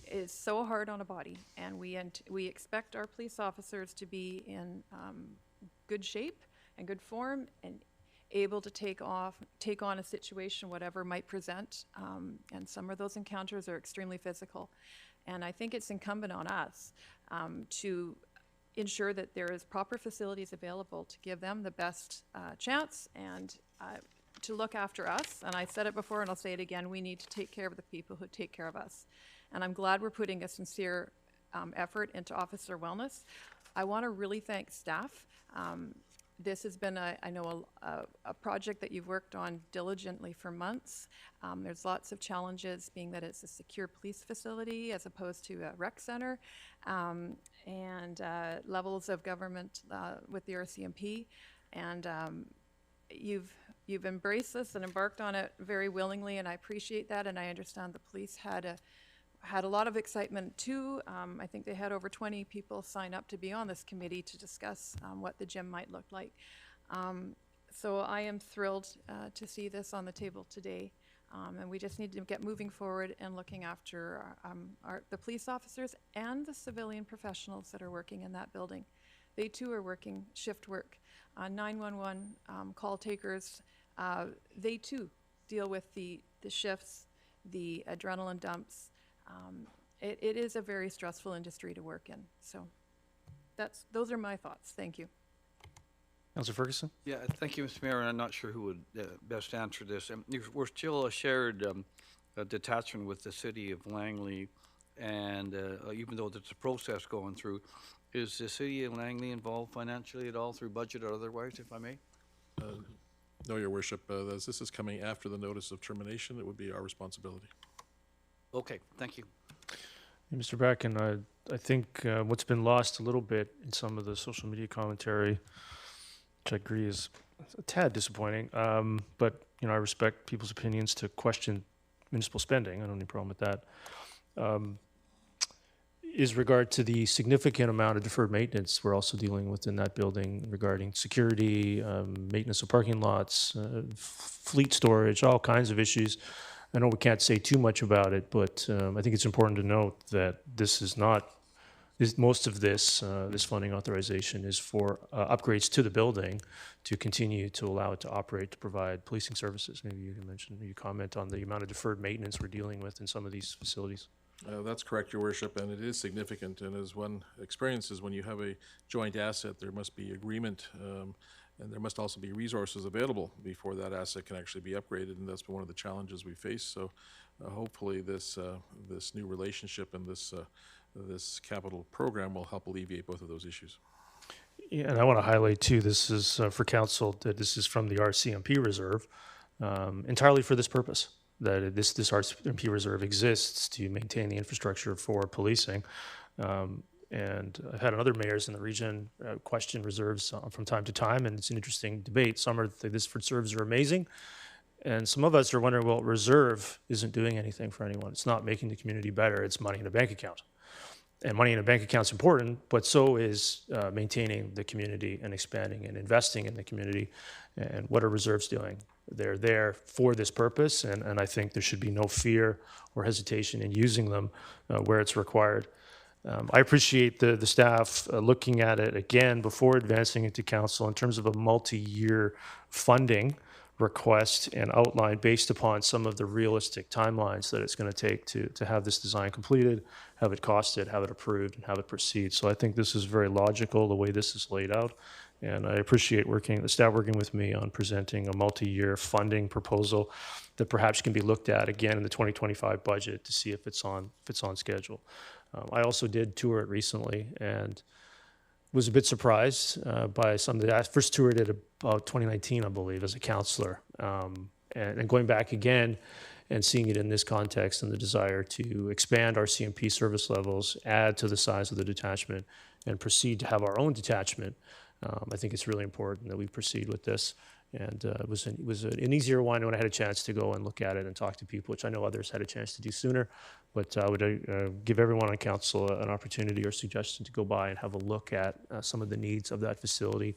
is so hard on a body, and we expect our police officers to be in good shape and good form and able to take on a situation, whatever might present, and some of those encounters are extremely physical. And I think it's incumbent on us to ensure that there is proper facilities available to give them the best chance and to look after us. And I said it before and I'll say it again, we need to take care of the people who take care of us. And I'm glad we're putting a sincere effort into officer wellness. I want to really thank staff. This has been, I know, a project that you've worked on diligently for months. There's lots of challenges, being that it's a secure police facility as opposed to a rec center, and levels of government with the RCMP. And you've embraced this and embarked on it very willingly, and I appreciate that. And I understand the police had a lot of excitement too. I think they had over 20 people sign up to be on this committee to discuss what the gym might look like. So I am thrilled to see this on the table today. And we just need to get moving forward and looking after the police officers and the civilian professionals that are working in that building. They too are working shift work. 911 call takers, they too deal with the shifts, the adrenaline dumps, it is a very stressful industry to work in. So those are my thoughts. Thank you. Councillor Ferguson? Yeah, thank you, Mr. Mayor, and I'm not sure who would best answer this. We're still a shared detachment with the city of Langley, and even though there's a process going through, is the city of Langley involved financially at all through budget or otherwise, if I may? No, Your Worship, as this is coming after the notice of termination, it would be our responsibility. Okay, thank you. Mr. Bracken, I think what's been lost a little bit in some of the social media commentary, which I agree is a tad disappointing, but I respect people's opinions to question municipal spending. I don't have any problem with that. Is regard to the significant amount of deferred maintenance we're also dealing with in that building regarding security, maintenance of parking lots, fleet storage, all kinds of issues. I know we can't say too much about it, but I think it's important to note that this is not, most of this funding authorization is for upgrades to the building to continue to allow it to operate, to provide policing services. Maybe you can mention, you comment on the amount of deferred maintenance we're dealing with in some of these facilities. That's correct, Your Worship, and it is significant. And as one experiences, when you have a joint asset, there must be agreement, and there must also be resources available before that asset can actually be upgraded, and that's been one of the challenges we face. So hopefully this new relationship and this capital program will help alleviate both of those issues. Yeah, and I want to highlight too, this is for council, that this is from the RCMP reserve, entirely for this purpose. That this RCMP reserve exists to maintain the infrastructure for policing. And I've had other mayors in the region question reserves from time to time, and it's an interesting debate. Some are this reserves are amazing, and some of us are wondering, well, reserve isn't doing anything for anyone. It's not making the community better. It's money in a bank account. And money in a bank account is important, but so is maintaining the community and expanding and investing in the community. And what are reserves doing? They're there for this purpose, and I think there should be no fear or hesitation in using them where it's required. I appreciate the staff looking at it again before advancing it to council in terms of a multi-year funding request and outline based upon some of the realistic timelines that it's going to take to have this design completed, have it costed, have it approved, and have it proceed. So I think this is very logical, the way this is laid out. And I appreciate the staff working with me on presenting a multi-year funding proposal that perhaps can be looked at again in the 2025 budget to see if it's on schedule. I also did tour it recently and was a bit surprised by some of the, I first toured it about 2019, I believe, as a counselor. And going back again and seeing it in this context and the desire to expand our CMP service levels, add to the size of the detachment, and proceed to have our own detachment. I think it's really important that we proceed with this. And it was an easier one when I had a chance to go and look at it and talk to people, which I know others had a chance to do sooner. But I would give everyone on council an opportunity or suggestion to go by and have a look at some of the needs of that facility,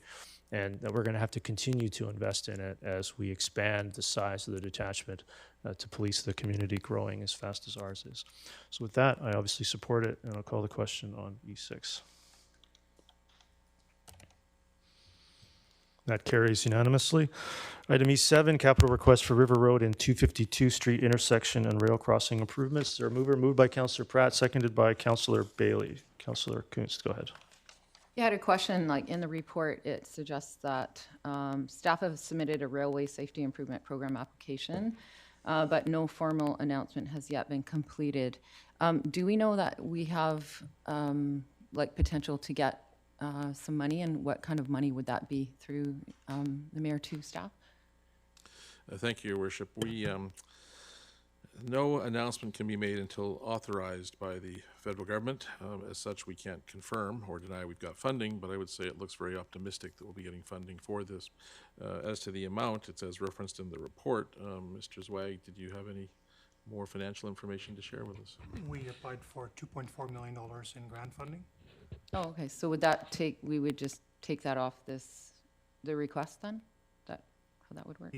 and that we're going to have to continue to invest in it as we expand the size of the detachment to police the community growing as fast as ours is. So with that, I obviously support it, and I'll call the question on E6. That carries unanimously. Item E7, capital request for River Road and 252 Street intersection and rail crossing improvements. Is there a mover? Moved by Councillor Pratt, seconded by Councillor Bailey. Councillor Kunst, go ahead. Yeah, I had a question, like in the report, it suggests that staff have submitted a railway safety improvement program application, but no formal announcement has yet been completed. Do we know that we have like potential to get some money, and what kind of money would that be through the Mayor 2 staff? Thank you, Your Worship. No announcement can be made until authorized by the federal government. As such, we can't confirm or deny we've got funding, but I would say it looks very optimistic that we'll be getting funding for this. As to the amount, it's as referenced in the report. Mr. Zweig, did you have any more financial information to share with us? We applied for $2.4 million in grant funding. Oh, okay, so would that take, we would just take that off the request then? How that would work?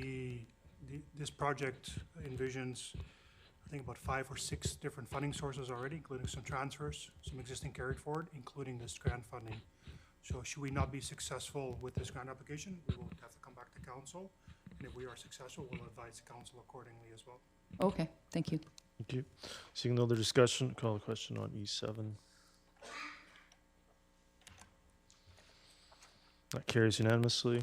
This project envisions, I think, about 5 or 6 different funding sources already, including some transfers, some existing carried forward, including this grant funding. So should we not be successful with this grant application, we will have to come back to council. And if we are successful, we'll advise the council accordingly as well. Okay, thank you. Thank you. Seeing no other discussion, call the question on E7. That carries unanimously.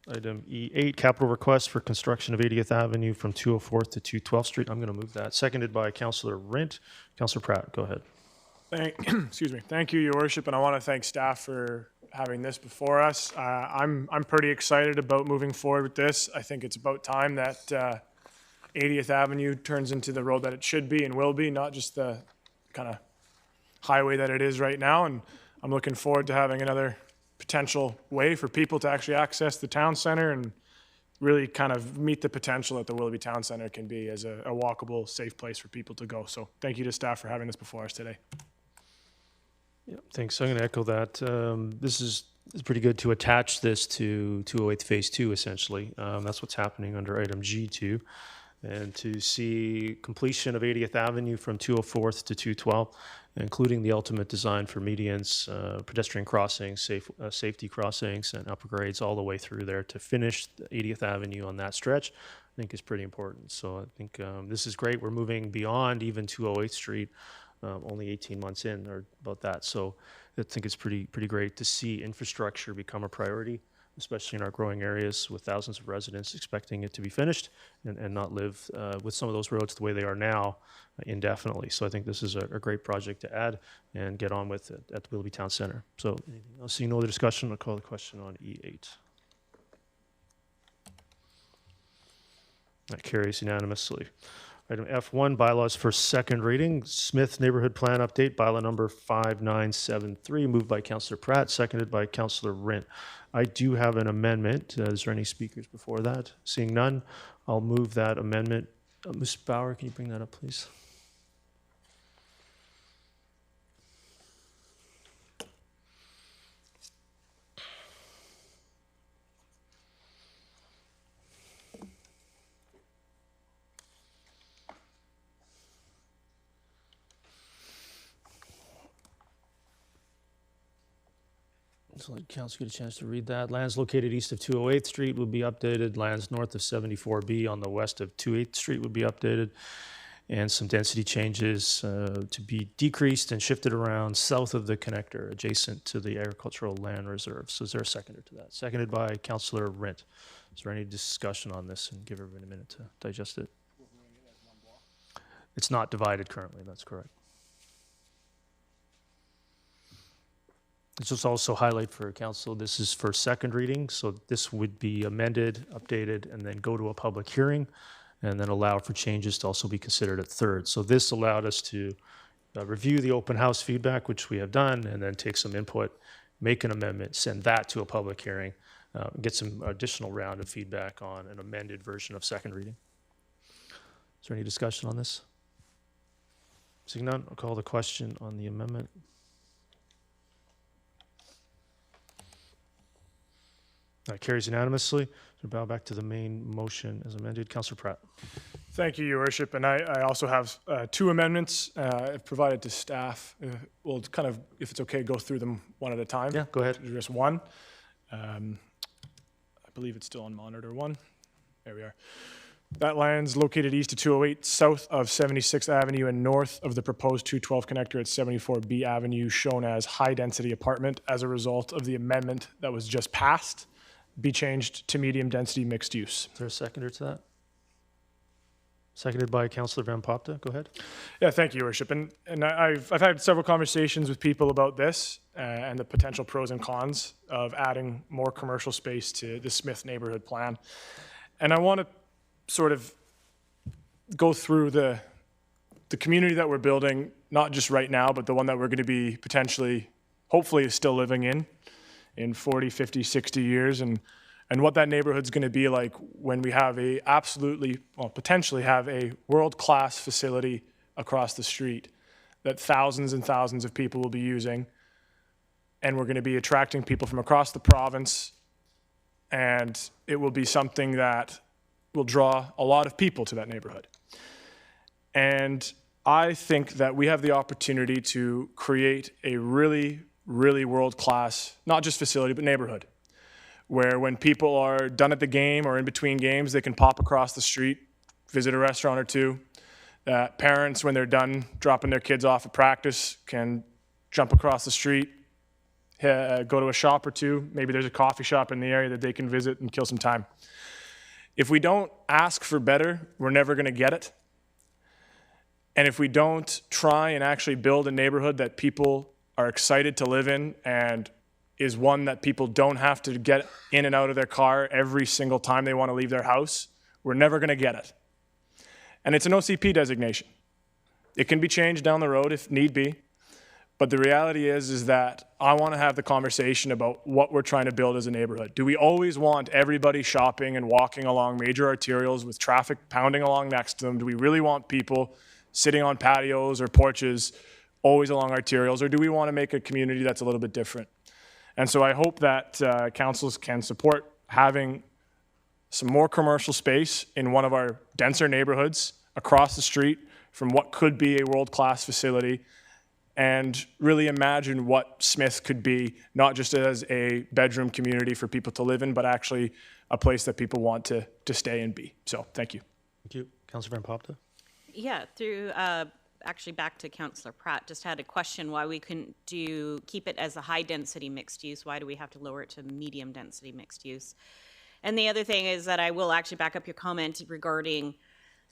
Item E8, capital request for construction of 80th Avenue from 204th to 212th Street. I'm going to move that. Seconded by Councillor Rint. Councillor Pratt, go ahead. Excuse me. Thank you, Your Worship, and I want to thank staff for having this before us. I'm pretty excited about moving forward with this. I think it's about time that 80th Avenue turns into the road that it should be and will be, not just the kind of highway that it is right now. And I'm looking forward to having another potential way for people to actually access the town center and really kind of meet the potential that the Willoughby Town Center can be as a walkable, safe place for people to go. So thank you to staff for having this before us today. Yeah, thanks. I'm going to echo that. This is pretty good to attach this to 208 Phase 2, essentially. That's what's happening under item G2. And to see completion of 80th Avenue from 204th to 212, including the ultimate design for medians, pedestrian crossings, safety crossings, and upgrades all the way through there to finish the 80th Avenue on that stretch, I think is pretty important. So I think this is great. We're moving beyond even 208th Street, only 18 months in or about that. So I think it's pretty great to see infrastructure become a priority, especially in our growing areas with thousands of residents expecting it to be finished and not live with some of those roads the way they are now indefinitely. So I think this is a great project to add and get on with it at the Willoughby Town Center. So I'll see no other discussion. I'll call the question on E8. That carries unanimously. Item F1, bylaws for second reading. Smith Neighborhood Plan Update, bylaw number 5973, moved by Councillor Pratt, seconded by Councillor Rint. I do have an amendment. Is there any speakers before that? Seeing none, I'll move that amendment. Ms. Bauer, can you bring that up, please? So let council get a chance to read that. Lands located east of 208th Street will be updated. Lands north of 74B on the west of 28th Street would be updated. And some density changes to be decreased and shifted around south of the connector adjacent to the agricultural land reserve. So is there a seconder to that? Seconded by Councillor Rint. Is there any discussion on this? And give everyone a minute to digest it. It's not divided currently, that's correct. Let's also highlight for council, this is for second reading, so this would be amended, updated, and then go to a public hearing, and then allow for changes to also be considered at third. So this allowed us to review the open house feedback, which we have done, and then take some input, make an amendment, send that to a public hearing, get some additional round of feedback on an amended version of second reading. Is there any discussion on this? Seeing none, I'll call the question on the amendment. That carries unanimously. So bow back to the main motion as amended. Councillor Pratt. Thank you, Your Worship. And I also have two amendments I've provided to staff. We'll kind of, if it's okay, go through them one at a time. Yeah, go ahead. Just one. I believe it's still on monitor one. There we are. That land's located east of 208, south of 76th Avenue and north of the proposed 212 connector at 74B Avenue, shown as high-density apartment as a result of the amendment that was just passed, be changed to medium-density mixed use. Is there a seconder to that? Seconded by Councillor Van Popta. Go ahead. Yeah, thank you, Your Worship. And I've had several conversations with people about this and the potential pros and cons of adding more commercial space to the Smith neighborhood plan. And I want to sort of go through the community that we're building, not just right now, but the one that we're going to be potentially, hopefully, still living in 40, 50, 60 years, and what that neighborhood's going to be like when we have potentially have a world-class facility across the street that thousands and thousands of people will be using, and we're going to be attracting people from across the province, and it will be something that will draw a lot of people to that neighborhood. And I think that we have the opportunity to create a really, really world-class, not just facility, but neighborhood, where when people are done at the game or in between games, they can pop across the street, visit a restaurant or two. that parents, when they're done dropping their kids off at practice, can jump across the street, go to a shop or two. Maybe there's a coffee shop in the area that they can visit and kill some time. If we don't ask for better, we're never going to get it. And if we don't try and actually build a neighborhood that people are excited to live in and is one that people don't have to get in and out of their car every single time they want to leave their house, we're never going to get it. And it's an OCP designation. It can be changed down the road if need be. But the reality is that I want to have the conversation about what we're trying to build as a neighborhood. Do we always want everybody shopping and walking along major arterials with traffic pounding along next to them? Do we really want people sitting on patios or porches always along arterials? Or do we want to make a community that's a little bit different? And so I hope that councils can support having some more commercial space in one of our denser neighborhoods across the street from what could be a world-class facility, and really imagine what Smith could be, not just as a bedroom community for people to live in, but actually a place that people want to stay and be. So thank you. Thank you. Councillor Van Popta? Yeah, through, actually back to Councillor Pratt, just had a question why we couldn't keep it as a high-density mixed use. Why do we have to lower it to medium-density mixed use? And the other thing is that I will actually back up your comment regarding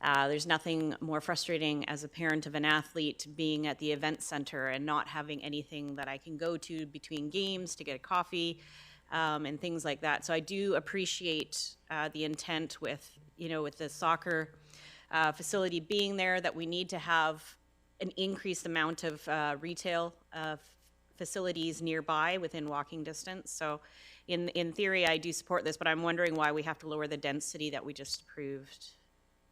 there's nothing more frustrating as a parent of an athlete being at the event center and not having anything that I can go to between games to get a coffee and things like that. So I do appreciate the intent with the soccer facility being there, that we need to have an increased amount of retail facilities nearby within walking distance. So in theory, I do support this, but I'm wondering why we have to lower the density that we just approved.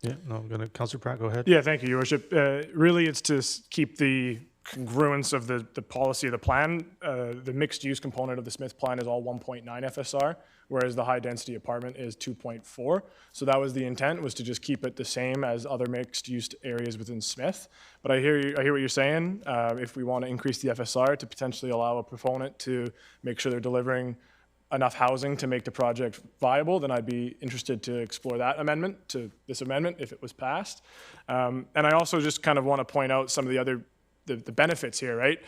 Yeah, no, I'm going to, Councillor Pratt, go ahead. Yeah, thank you, Your Worship. Really, it's to keep the congruence of the policy of the plan. The mixed-use component of the Smith plan is all 1.9 FSR, whereas the high-density apartment is 2.4. So that was the intent, was to just keep it the same as other mixed-use areas within Smith. But I hear what you're saying. If we want to increase the FSR to potentially allow a proponent to make sure they're delivering enough housing to make the project viable, then I'd be interested to explore that amendment to this amendment if it was passed. And I also just kind of want to point out some of the other the benefits here, right?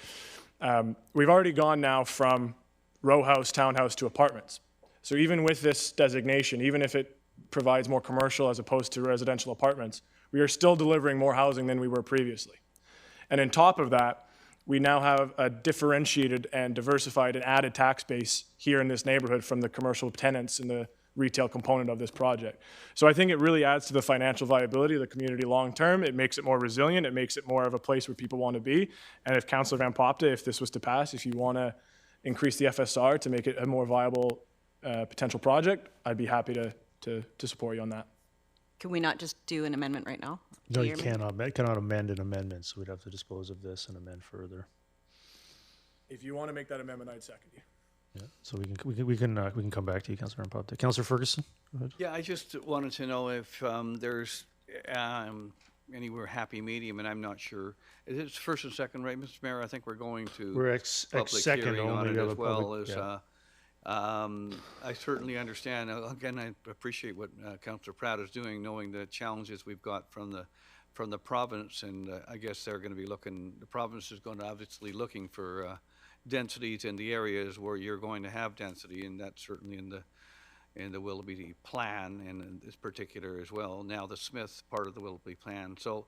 We've already gone now from row house, townhouse to apartments. So even with this designation, even if it provides more commercial as opposed to residential apartments, we are still delivering more housing than we were previously. And on top of that, we now have a differentiated and diversified and added tax base here in this neighborhood from the commercial tenants and the retail component of this project. So I think it really adds to the financial viability of the community long-term. It makes it more resilient. It makes it more of a place where people want to be. And if Councillor Van Popta, if this was to pass, if you want to increase the FSR to make it a more viable potential project, I'd be happy to support you on that. Can we not just do an amendment right now? No, you cannot amend an amendment, so we'd have to dispose of this and amend further. If you want to make that amendment, I'd second you. Yeah, so we can come back to you, Councillor Van Popta. Councillor Ferguson, go ahead. Yeah, I just wanted to know if there's anywhere happy medium, and I'm not sure. Is it first and second, right, Mr. Mayor? I think we're going to We're public second hearing on only. it We have as a well public- as. yeah. I certainly understand. Again, I appreciate what Councillor Pratt is doing, knowing the challenges we've got from the province, and I guess they're going to be looking. The province is going to obviously looking for densities in the areas where you're going to have density, and that's certainly in the Willoughby plan, and in this particular as well. Now the Smith part of the Willoughby plan. So,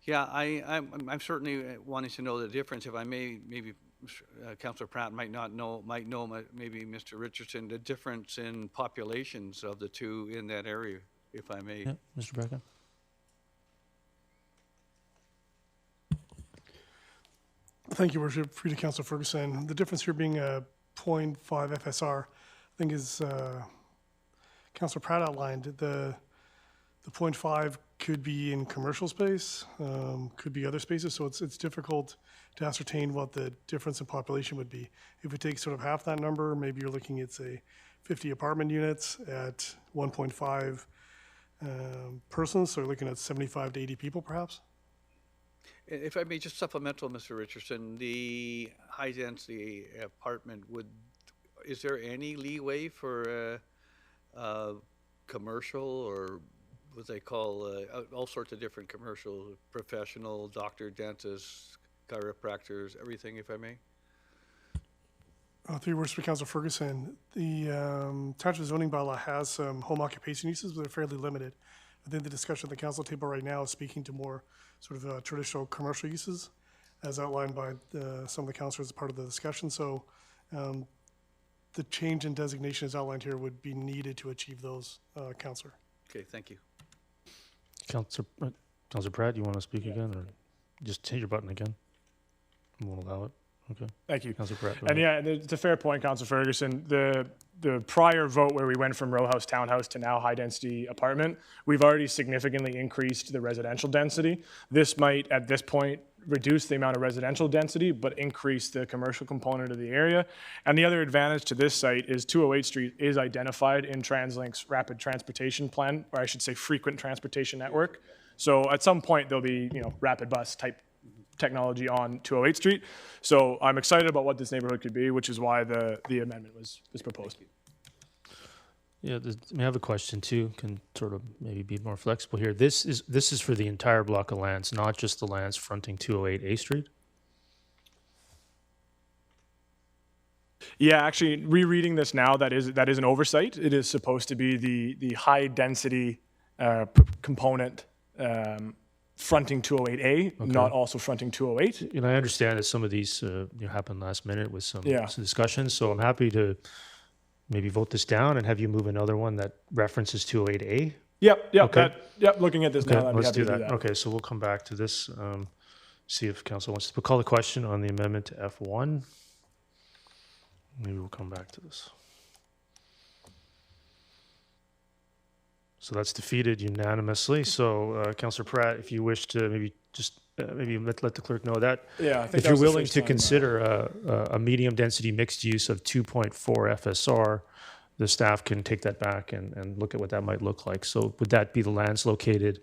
yeah, I'm certainly wanting to know the difference. If I may, maybe Councillor Pratt might know, maybe Mr. Richardson, the difference in populations of the two in that area, if I may. Yeah, Mr. Bracken. Thank you, Worship. Free to Councillor Ferguson. The difference here being a 0.5 FSR, I think is Councillor Pratt outlined. The 0.5 could be in commercial space, could be other spaces, so it's difficult to ascertain what the difference in population would be. If we take sort of half that number, maybe you're looking at, say, 50 apartment units at 1.5 persons, so you're looking at 75 to 80 people perhaps. If I may just supplemental, Mr. Richardson, the high-density apartment, is there any leeway for commercial or what they call, all sorts of different commercial, professional, doctor, dentists, chiropractors, everything, if I may. Through your worship, Councillor Ferguson, the Township zoning bylaw has some home occupation uses, but they're fairly limited. I think the discussion at the council table right now is speaking to more sort of traditional commercial uses, as outlined by some of the councillors as part of the discussion. So the change in designation as outlined here would be needed to achieve those, Councillor. Okay, thank you. Councillor Pratt, you want to speak again, or just hit your button again? We won't allow it. Okay. Thank you. Councillor Pratt. go And ahead. yeah, it's a fair point, Councillor Ferguson. The prior vote where we went from row house, townhouse to now high density apartment, we've already significantly increased the residential density. This might, at this point, reduce the amount of residential density, but increase the commercial component of the area. And the other advantage to this site is 208 Street is identified in TransLink's rapid transportation plan, or I should say frequent transportation network. So at some point, there'll be, rapid bus type technology on 208 Street. So I'm excited about what this neighborhood could be, which is why the amendment was proposed. Yeah, I have a question too. Can sort of maybe be more flexible here. This is for the entire block of lands, not just the lands fronting 208 A Street. Yeah, actually, rereading this now, that is an oversight. It is supposed to be the high density component fronting 208A, not also fronting 208. And I understand that some of these happened last minute with some Yeah. discussions. So I'm happy to maybe vote this down and have you move another one that references 208A. Yep. Okay. Looking at this Okay, now, I'd be let's happy do to do that. that. Okay, so we'll come back to this. See if council wants to call the question on the amendment to F1. Maybe we'll come back to this. So that's defeated unanimously. So, Councillor Pratt, if you wish to maybe just maybe let the clerk know that. Yeah, I think If that you're was the willing first to time, consider a medium density mixed use of 2.4 FSR, the staff can take that back and look at what that might look like. So would that be the lands located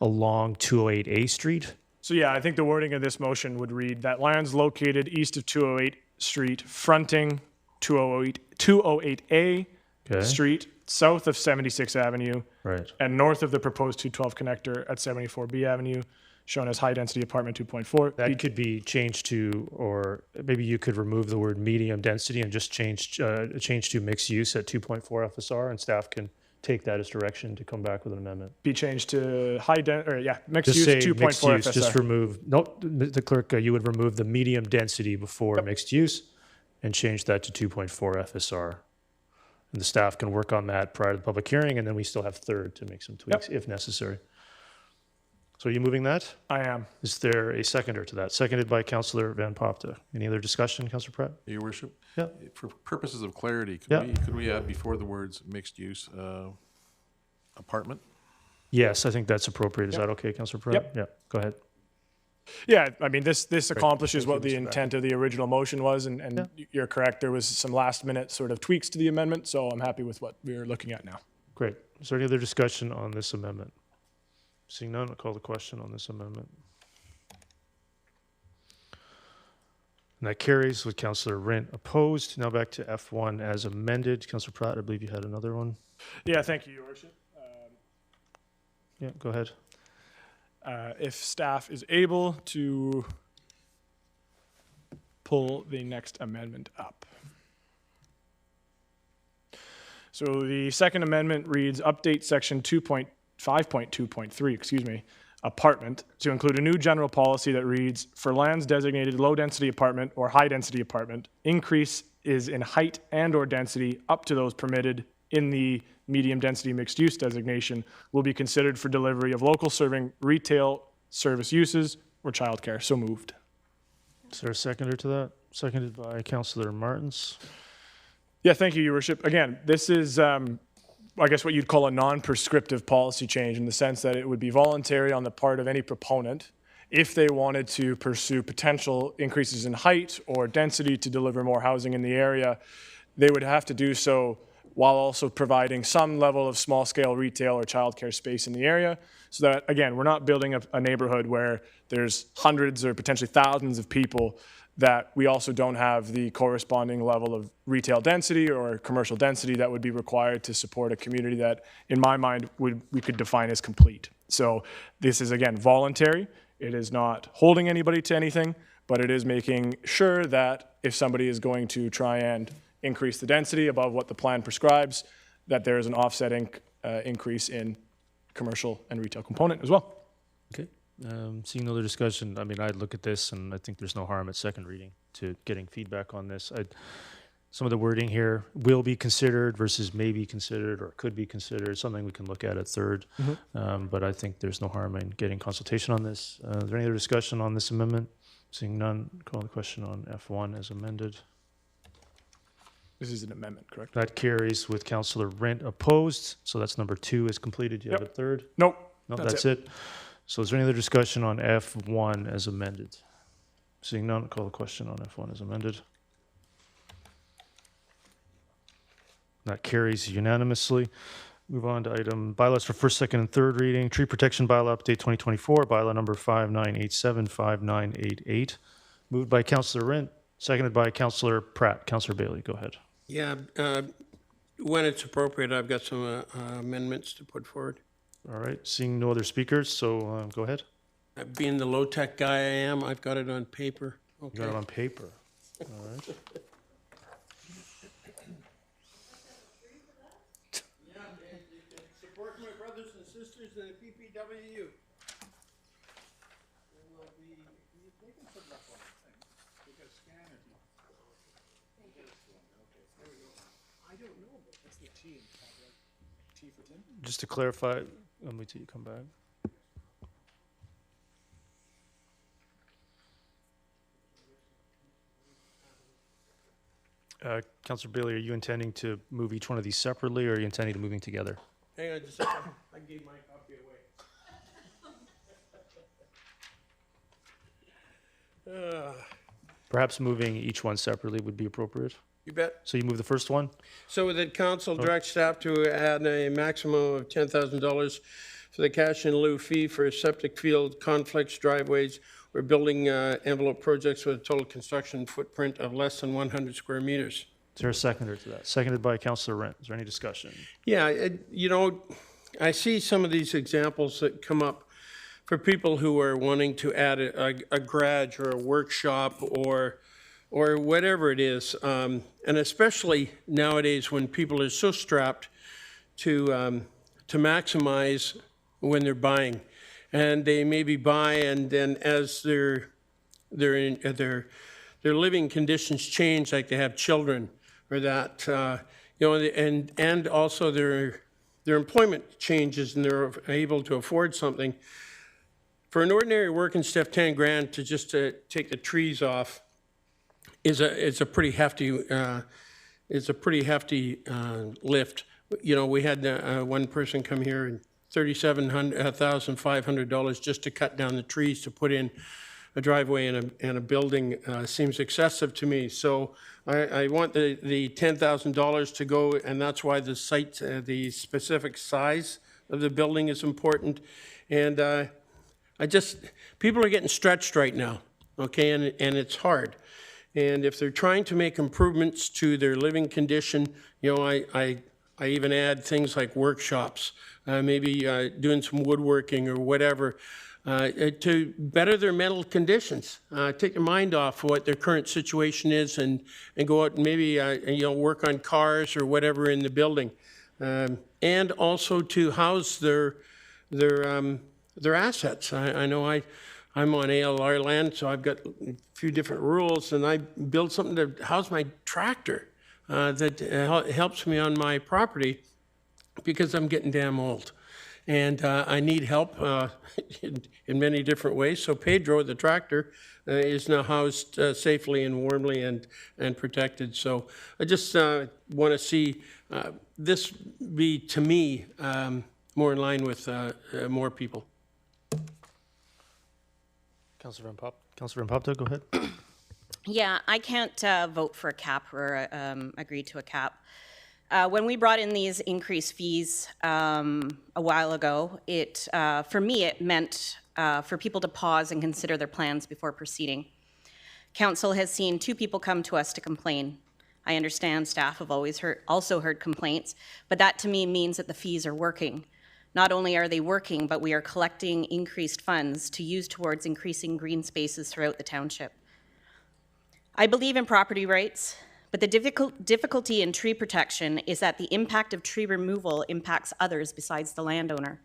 along 208A Street? So yeah, I think the wording of this motion would read that lands located east of 208 Street, fronting 208A Okay. Street, south of 76 Avenue, Right. and north of the proposed 212 connector at 74B Avenue, shown as high-density apartment 2.4. That could be changed to, or maybe you could remove the word medium density and just change to mixed use at 2.4 FSR, and staff can take that as direction to come back with an amendment. Be changed to mixed Just use say 2.4 mixed use, FSR. just remove, nope, the clerk, you would remove the medium density before mixed use and change that to 2.4 FSR. And the staff can work on that prior to the public hearing, and then we still have third to make some tweaks if necessary. So are you moving that? I am. Is there a seconder to that? Seconded by Councillor Van Popta. Any other discussion, Councillor Pratt? Your worship? Yeah. For purposes of clarity, Yeah. could we add before the words mixed use apartment? Yes, I think that's appropriate. Is that okay, Councillor Pratt? Yep. Yeah, go ahead. Yeah, I mean, this accomplishes what the Mr. intent of the original motion was, and you're correct, there was some last-minute sort of tweaks to the amendment, so I'm happy with what we're looking at now. Great. Is there any other discussion on this amendment? Seeing none, I'll call the question on this amendment. And that carries with Councillor Rint opposed. Now back to F1 as amended. Councillor Pratt, I believe you had another one. Yeah, thank you, Your Worship. Yeah, go ahead. If staff is able to pull the next amendment up. So the second amendment reads, update section 5.2.3, apartment, to include a new general policy that reads, for lands designated low-density apartment or high-density apartment, increase is in height and or density up to those permitted in the medium-density mixed-use designation will be considered for delivery of local serving retail service uses or childcare. So moved. Is there a seconder to that? Seconded by Councillor Martins. Yeah, thank you, Your Worship. Again, this is, I guess, what you'd call a non-prescriptive policy change in the sense that it would be voluntary on the part of any proponent if they wanted to pursue potential increases in height or density to deliver more housing in the area. They would have to do so while also providing some level of small-scale retail or childcare space in the area, so that, again, we're not building a neighborhood where there's hundreds or potentially thousands of people that we also don't have the corresponding level of retail density or commercial density that would be required to support a community that, in my mind, we could define as complete. So this is, again, voluntary. It is not holding anybody to anything, but it is making sure that if somebody is going to try and increase the density above what the plan prescribes, that there is an offsetting increase in commercial and retail component as well. Okay. Seeing no other discussion, I mean, I'd look at this, and I think there's no harm at second reading to getting feedback on this. Some of the wording here, will be considered versus may be considered or could be considered, something we can look at third. But I think there's no harm in getting consultation on this. Is there any other discussion on this amendment? Seeing none, call the question on F1 as amended. This is an amendment, correct? That carries with Councillor Rent opposed. So that's number 2 is completed. You have a third? Nope. No, that's it. So is there any other discussion on F1 as amended? Seeing none, call the question on F1 as amended. That carries unanimously. Move on to item bylaws for first, second, and third reading. Tree Protection Bylaw Update 2024, bylaw number 5987, 5988. Moved by Councillor Rent, seconded by Councillor Pratt. Councillor Bailey, go ahead. Yeah, when it's appropriate, I've got some amendments to put forward. All right, seeing no other speakers, so go ahead. Being the low-tech guy I am, I've got it on paper. You got it on paper. All right. Yeah, support my brothers and sisters in the PPWU. They can put it up on the thing. We got a scanner. There we go. I don't know, but that's the T. T for Tim? Just to clarify, let me till you come back. Councillor Bailey, are you intending to move each one of these separately, or are you intending to move them together? Hang on just a second. I gave my copy away. Perhaps moving each one separately would be appropriate. You bet. So you move the first one? So that council directs staff to add a maximum of $10,000 for the cash in lieu fee for septic field conflicts, driveways, or building envelope projects with a total construction footprint of less than 100 square meters. Is there a seconder to that? Seconded by Councillor Rent. Is there any discussion? Yeah, you know, I see some of these examples that come up for people who are wanting to add a garage or a workshop or whatever it is, and especially nowadays when people are so strapped to maximize when they're buying, and they maybe buy, and then as their living conditions change, like they have children or that, you know, and also their employment changes and they're able to afford something. For an ordinary working staff, 10 grand to just take the trees off is a pretty hefty lift. You know, we had one person come here and $37,500 just to cut down the trees to put in a driveway and a building seems excessive to me. So I want the $10,000 to go, and that's why the site, the specific size of the building is important. And people are getting stretched right now, okay, and it's hard. And if they're trying to make improvements to their living condition, you know, I even add things like workshops, maybe doing some woodworking or whatever, to better their mental conditions, take their mind off what their current situation is, and go out and maybe you know, work on cars or whatever in the building, and also to house their assets. I know I'm on ALR land, so I've got a few different rules, and I build something to house my tractor that helps me on my property because I'm getting damn old. And I need help in many different ways. So Pedro, the tractor, is now housed safely and warmly and protected. So I just want to see this be, to me, more in line with more people. Councillor Rampopto, go ahead. Yeah, I can't vote for a cap or agree to a cap. When we brought in these increased fees a while ago, for me, it meant for people to pause and consider their plans before proceeding. Council has seen 2 people come to us to complain. I understand staff have also heard complaints, but that to me means that the fees are working. Not only are they working, but we are collecting increased funds to use towards increasing green spaces throughout the township. I believe in property rights, but the difficulty in tree protection is that the impact of tree removal impacts others besides the landowner.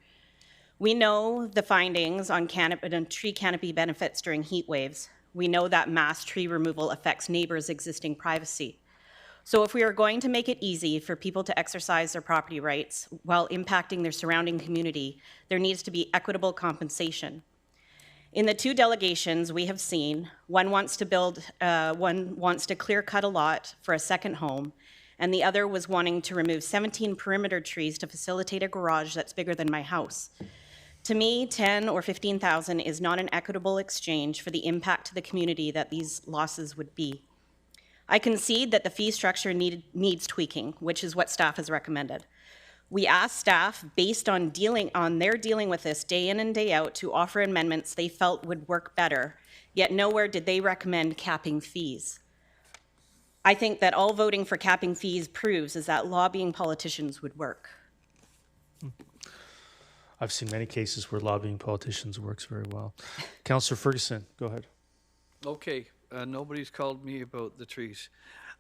We know the findings on tree canopy benefits during heat waves. We know that mass tree removal affects neighbors' existing privacy. So if we are going to make it easy for people to exercise their property rights while impacting their surrounding community, there needs to be equitable compensation. In the 2 delegations we have seen, one wants to clear cut a lot for a second home, and the other was wanting to remove 17 perimeter trees to facilitate a garage that's bigger than my house. To me, 10 or 15,000 is not an equitable exchange for the impact to the community that these losses would be. I concede that the fee structure needs tweaking, which is what staff has recommended. We asked staff, based on their dealing with this day in and day out, to offer amendments they felt would work better, yet nowhere did they recommend capping fees. I think that all voting for capping fees proves is that lobbying politicians would work. I've seen many cases where lobbying politicians works very well. Councillor Ferguson, go ahead. Okay, nobody's called me about the trees.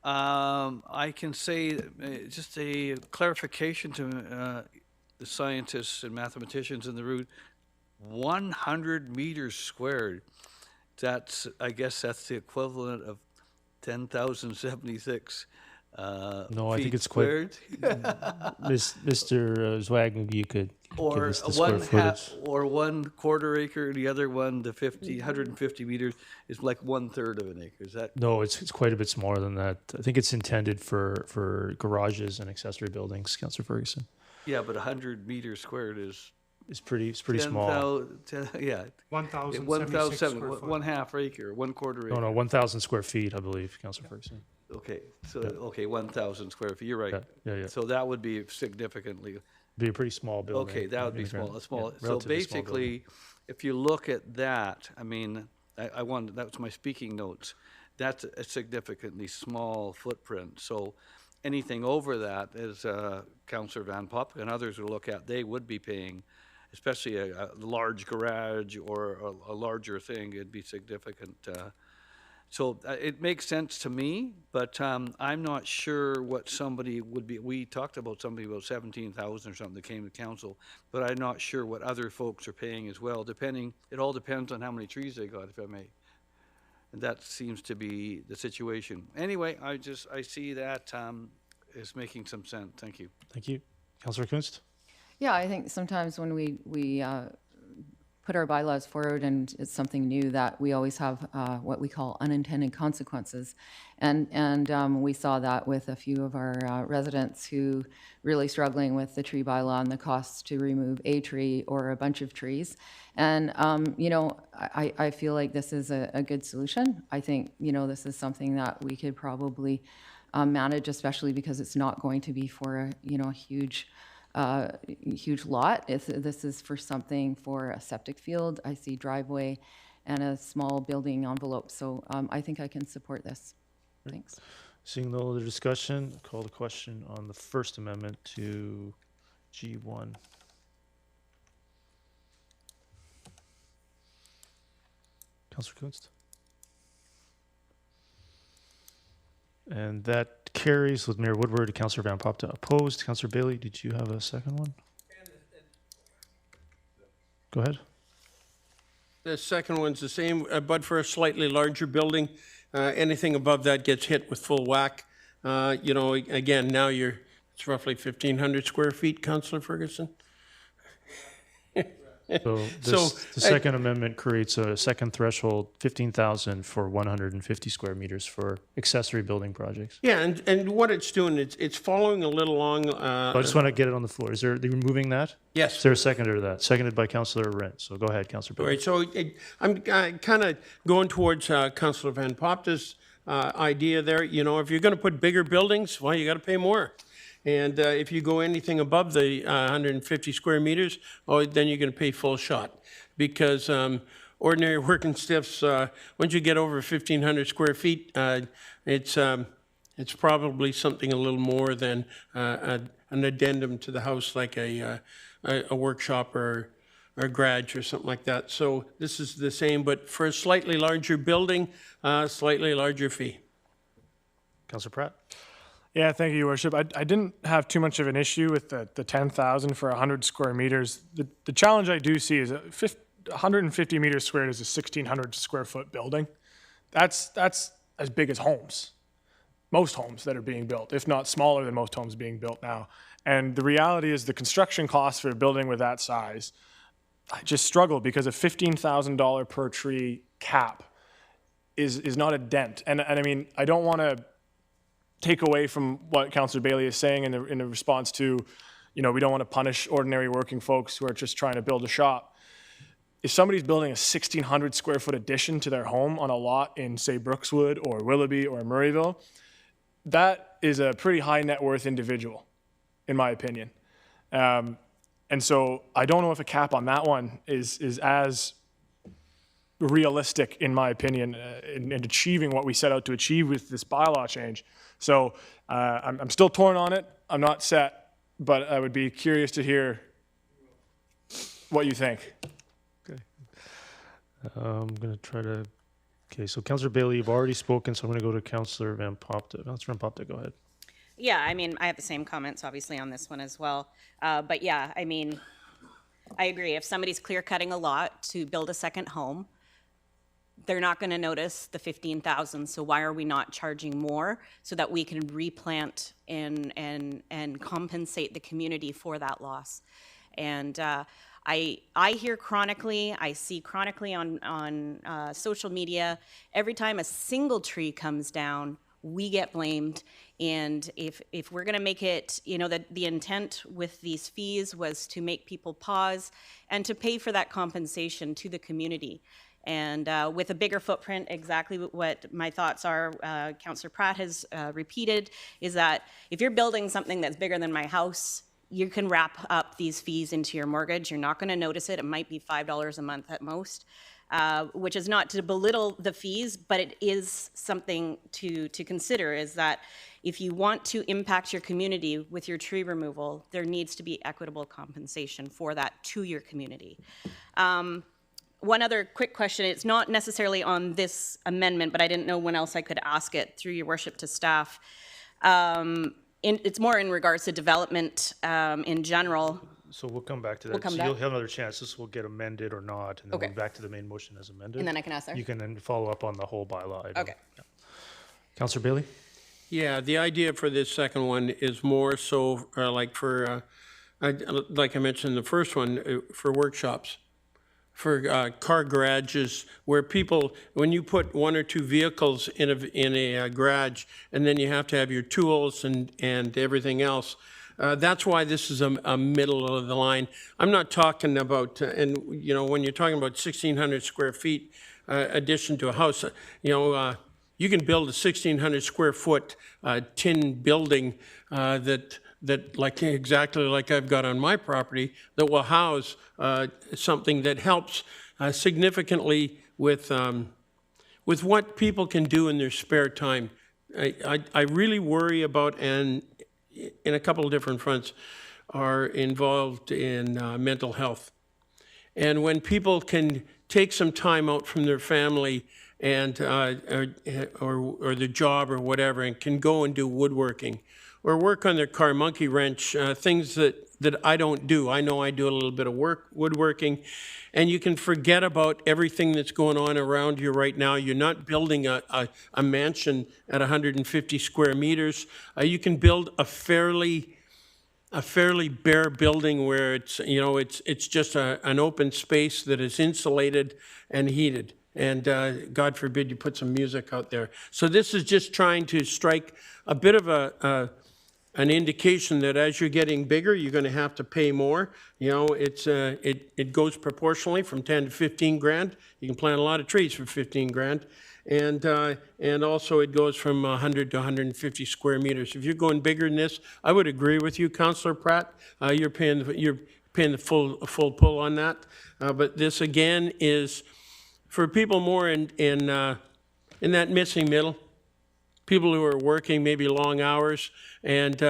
I can say, just a clarification to the scientists and mathematicians in the room, 100 meters squared, I guess that's the equivalent of 10,076 No, I feet think it's squared. Mr. Zwag, maybe you could give Or us the square footage. or 1/4 acre, the other one, 150 meters, is like 1/3 of an acre. Is that? No, it's quite a bit smaller than that. I think it's intended for garages and accessory buildings, Councillor Ferguson. Yeah, but 100 meters squared is It's pretty small. 1,076 square foot. 1/2 acre, 1/4 acre. No, 1,000 square feet, I believe, Councillor Ferguson. Okay, so, 1,000 square feet, you're right. Yeah. So that would be significantly, Be a pretty small building. okay, that would be in the small, grand- small. yeah, So relatively small building. basically, if you look at that, I mean, that's my speaking notes. That's a significantly small footprint. So anything over that, as Councillor Van Pop and others will look at, they would be paying, especially a large garage or a larger thing, it'd be significant. So it makes sense to me, but I'm not sure what somebody would be. We talked about somebody about 17,000 or something that came to council, but I'm not sure what other folks are paying as well. It all depends on how many trees they got, if I may. And that seems to be the situation. Anyway, I see that is making some sense. Thank you. Thank you. Councillor Kunst? Yeah, I think sometimes when we put our bylaws forward and it's something new, that we always have what we call unintended consequences. And we saw that with a few of our residents who really struggling with the tree bylaw and the costs to remove a tree or a bunch of trees. And, I feel like this is a good solution. I think, this is something that we could probably manage, especially because it's not going to be for a huge lot. This is for something for a septic field. I see driveway and a small building envelope. So I think I can support this. Thanks. Seeing no other discussion, call the question on the First Amendment to G1. Councillor Kunst? And that carries with Mayor Woodward and Councillor Van Popta opposed. Councillor Bailey, did you have a second one? Go ahead. The second one's the same, but for a slightly larger building. Anything above that gets hit with full whack. Again, now it's roughly 1,500 square feet, Councillor Ferguson. So the Second Amendment creates a second threshold, 15,000 for 150 square meters for accessory building projects. Yeah, and what it's doing, it's following a little along. I just want to get it on the floor. Are they removing that? Yes. Is there a seconder to that? Seconded by Councillor Rent. So go ahead, Councillor All Bailey. right, so I'm kind of going towards Councillor Van Popta's idea there. If you're going to put bigger buildings, well, you got to pay more. And if you go anything above the 150 square meters, then you're going to pay full shot. Because ordinary working stiffs, once you get over 1,500 square feet, it's probably something a little more than an addendum to the house, like a workshop or a garage or something like that. So this is the same, but for a slightly larger building, slightly larger fee. Councillor Pratt? Yeah, thank you, Your Worship. I didn't have too much of an issue with the 10,000 for 100 square meters. The challenge I do see is 150 meters squared is a 1,600 square foot building. That's as big as homes, most homes that are being built, if not smaller than most homes being built now. And the reality is the construction cost for a building with that size, I just struggle because a $15,000 per tree cap is not a dent. And I mean, I don't want to take away from what Councillor Bailey is saying in the response to, we don't want to punish ordinary working folks who are just trying to build a shop. If somebody's building a 1,600 square foot addition to their home on a lot in, say, Brookswood or Willoughby or Murrayville, that is a pretty high net worth individual, in my opinion. And so I don't know if a cap on that one is as realistic, in my opinion, in achieving what we set out to achieve with this bylaw change. So I'm still torn on it. I'm not set, but I would be curious to hear what you think. Okay. I'm going to try to... Okay, so Councillor Bailey, you've already spoken, so I'm going to go to Councillor Van Popte. Councillor Van Popte, go ahead. Yeah, I mean, I have the same comments, obviously, on this one as well. But yeah, I mean, I agree. If somebody's clear cutting a lot to build a second home, they're not going to notice the 15,000. So why are we not charging more so that we can replant and compensate the community for that loss? And I hear chronically, I see chronically on social media, every time a single tree comes down, we get blamed. And if we're going to make it, that the intent with these fees was to make people pause and to pay for that compensation to the community. And with a bigger footprint, exactly what my thoughts are, Councillor Pratt has repeated, is that if you're building something that's bigger than my house, you can wrap up these fees into your mortgage. You're not going to notice it. It might be $5 a month at most, which is not to belittle the fees, but it is something to consider, is that if you want to impact your community with your tree removal, there needs to be equitable compensation for that to your community. One other quick question, it's not necessarily on this amendment, but I didn't know when else I could ask it through your worship to staff. It's more in regards to development in general. So we'll come back to that. We'll come so back. You'll have another chance. This will get amended or not, and then Okay. we'll back to the main motion as amended. And then I can ask there? You can then follow up on the whole bylaw item. Okay. Yeah. Councillor Bailey? Yeah, the idea for this second one is more so like I mentioned the first one, for workshops, for car garages, where people, when you put one or two vehicles in a garage, and then you have to have your tools and everything else. That's why this is a middle of the line. I'm not talking about, when you're talking about 1,600 square feet addition to a house, you can build a 1,600 square foot tin building that exactly like I've got on my property, that will house something that helps significantly with what people can do in their spare time. I really worry about, and in a couple of different fronts, are involved in mental health. And when people can take some time out from their family and or their job or whatever, and can go and do woodworking or work on their car monkey wrench, things that I don't do. I know I do a little bit of woodworking, and you can forget about everything that's going on around you right now. You're not building a mansion at 150 square meters. You can build a fairly bare building where it's just an open space that is insulated and heated. And God forbid you put some music out there. So this is just trying to strike a bit of an indication that as you're getting bigger, you're going to have to pay more. It goes proportionally from 10 to 15 grand. You can plant a lot of trees for 15 grand. And also it goes from 100 to 150 square meters. If you're going bigger than this, I would agree with you, Councillor Pratt. You're paying the full pull on that. But this again is for people more in that missing middle, people who are working maybe long hours and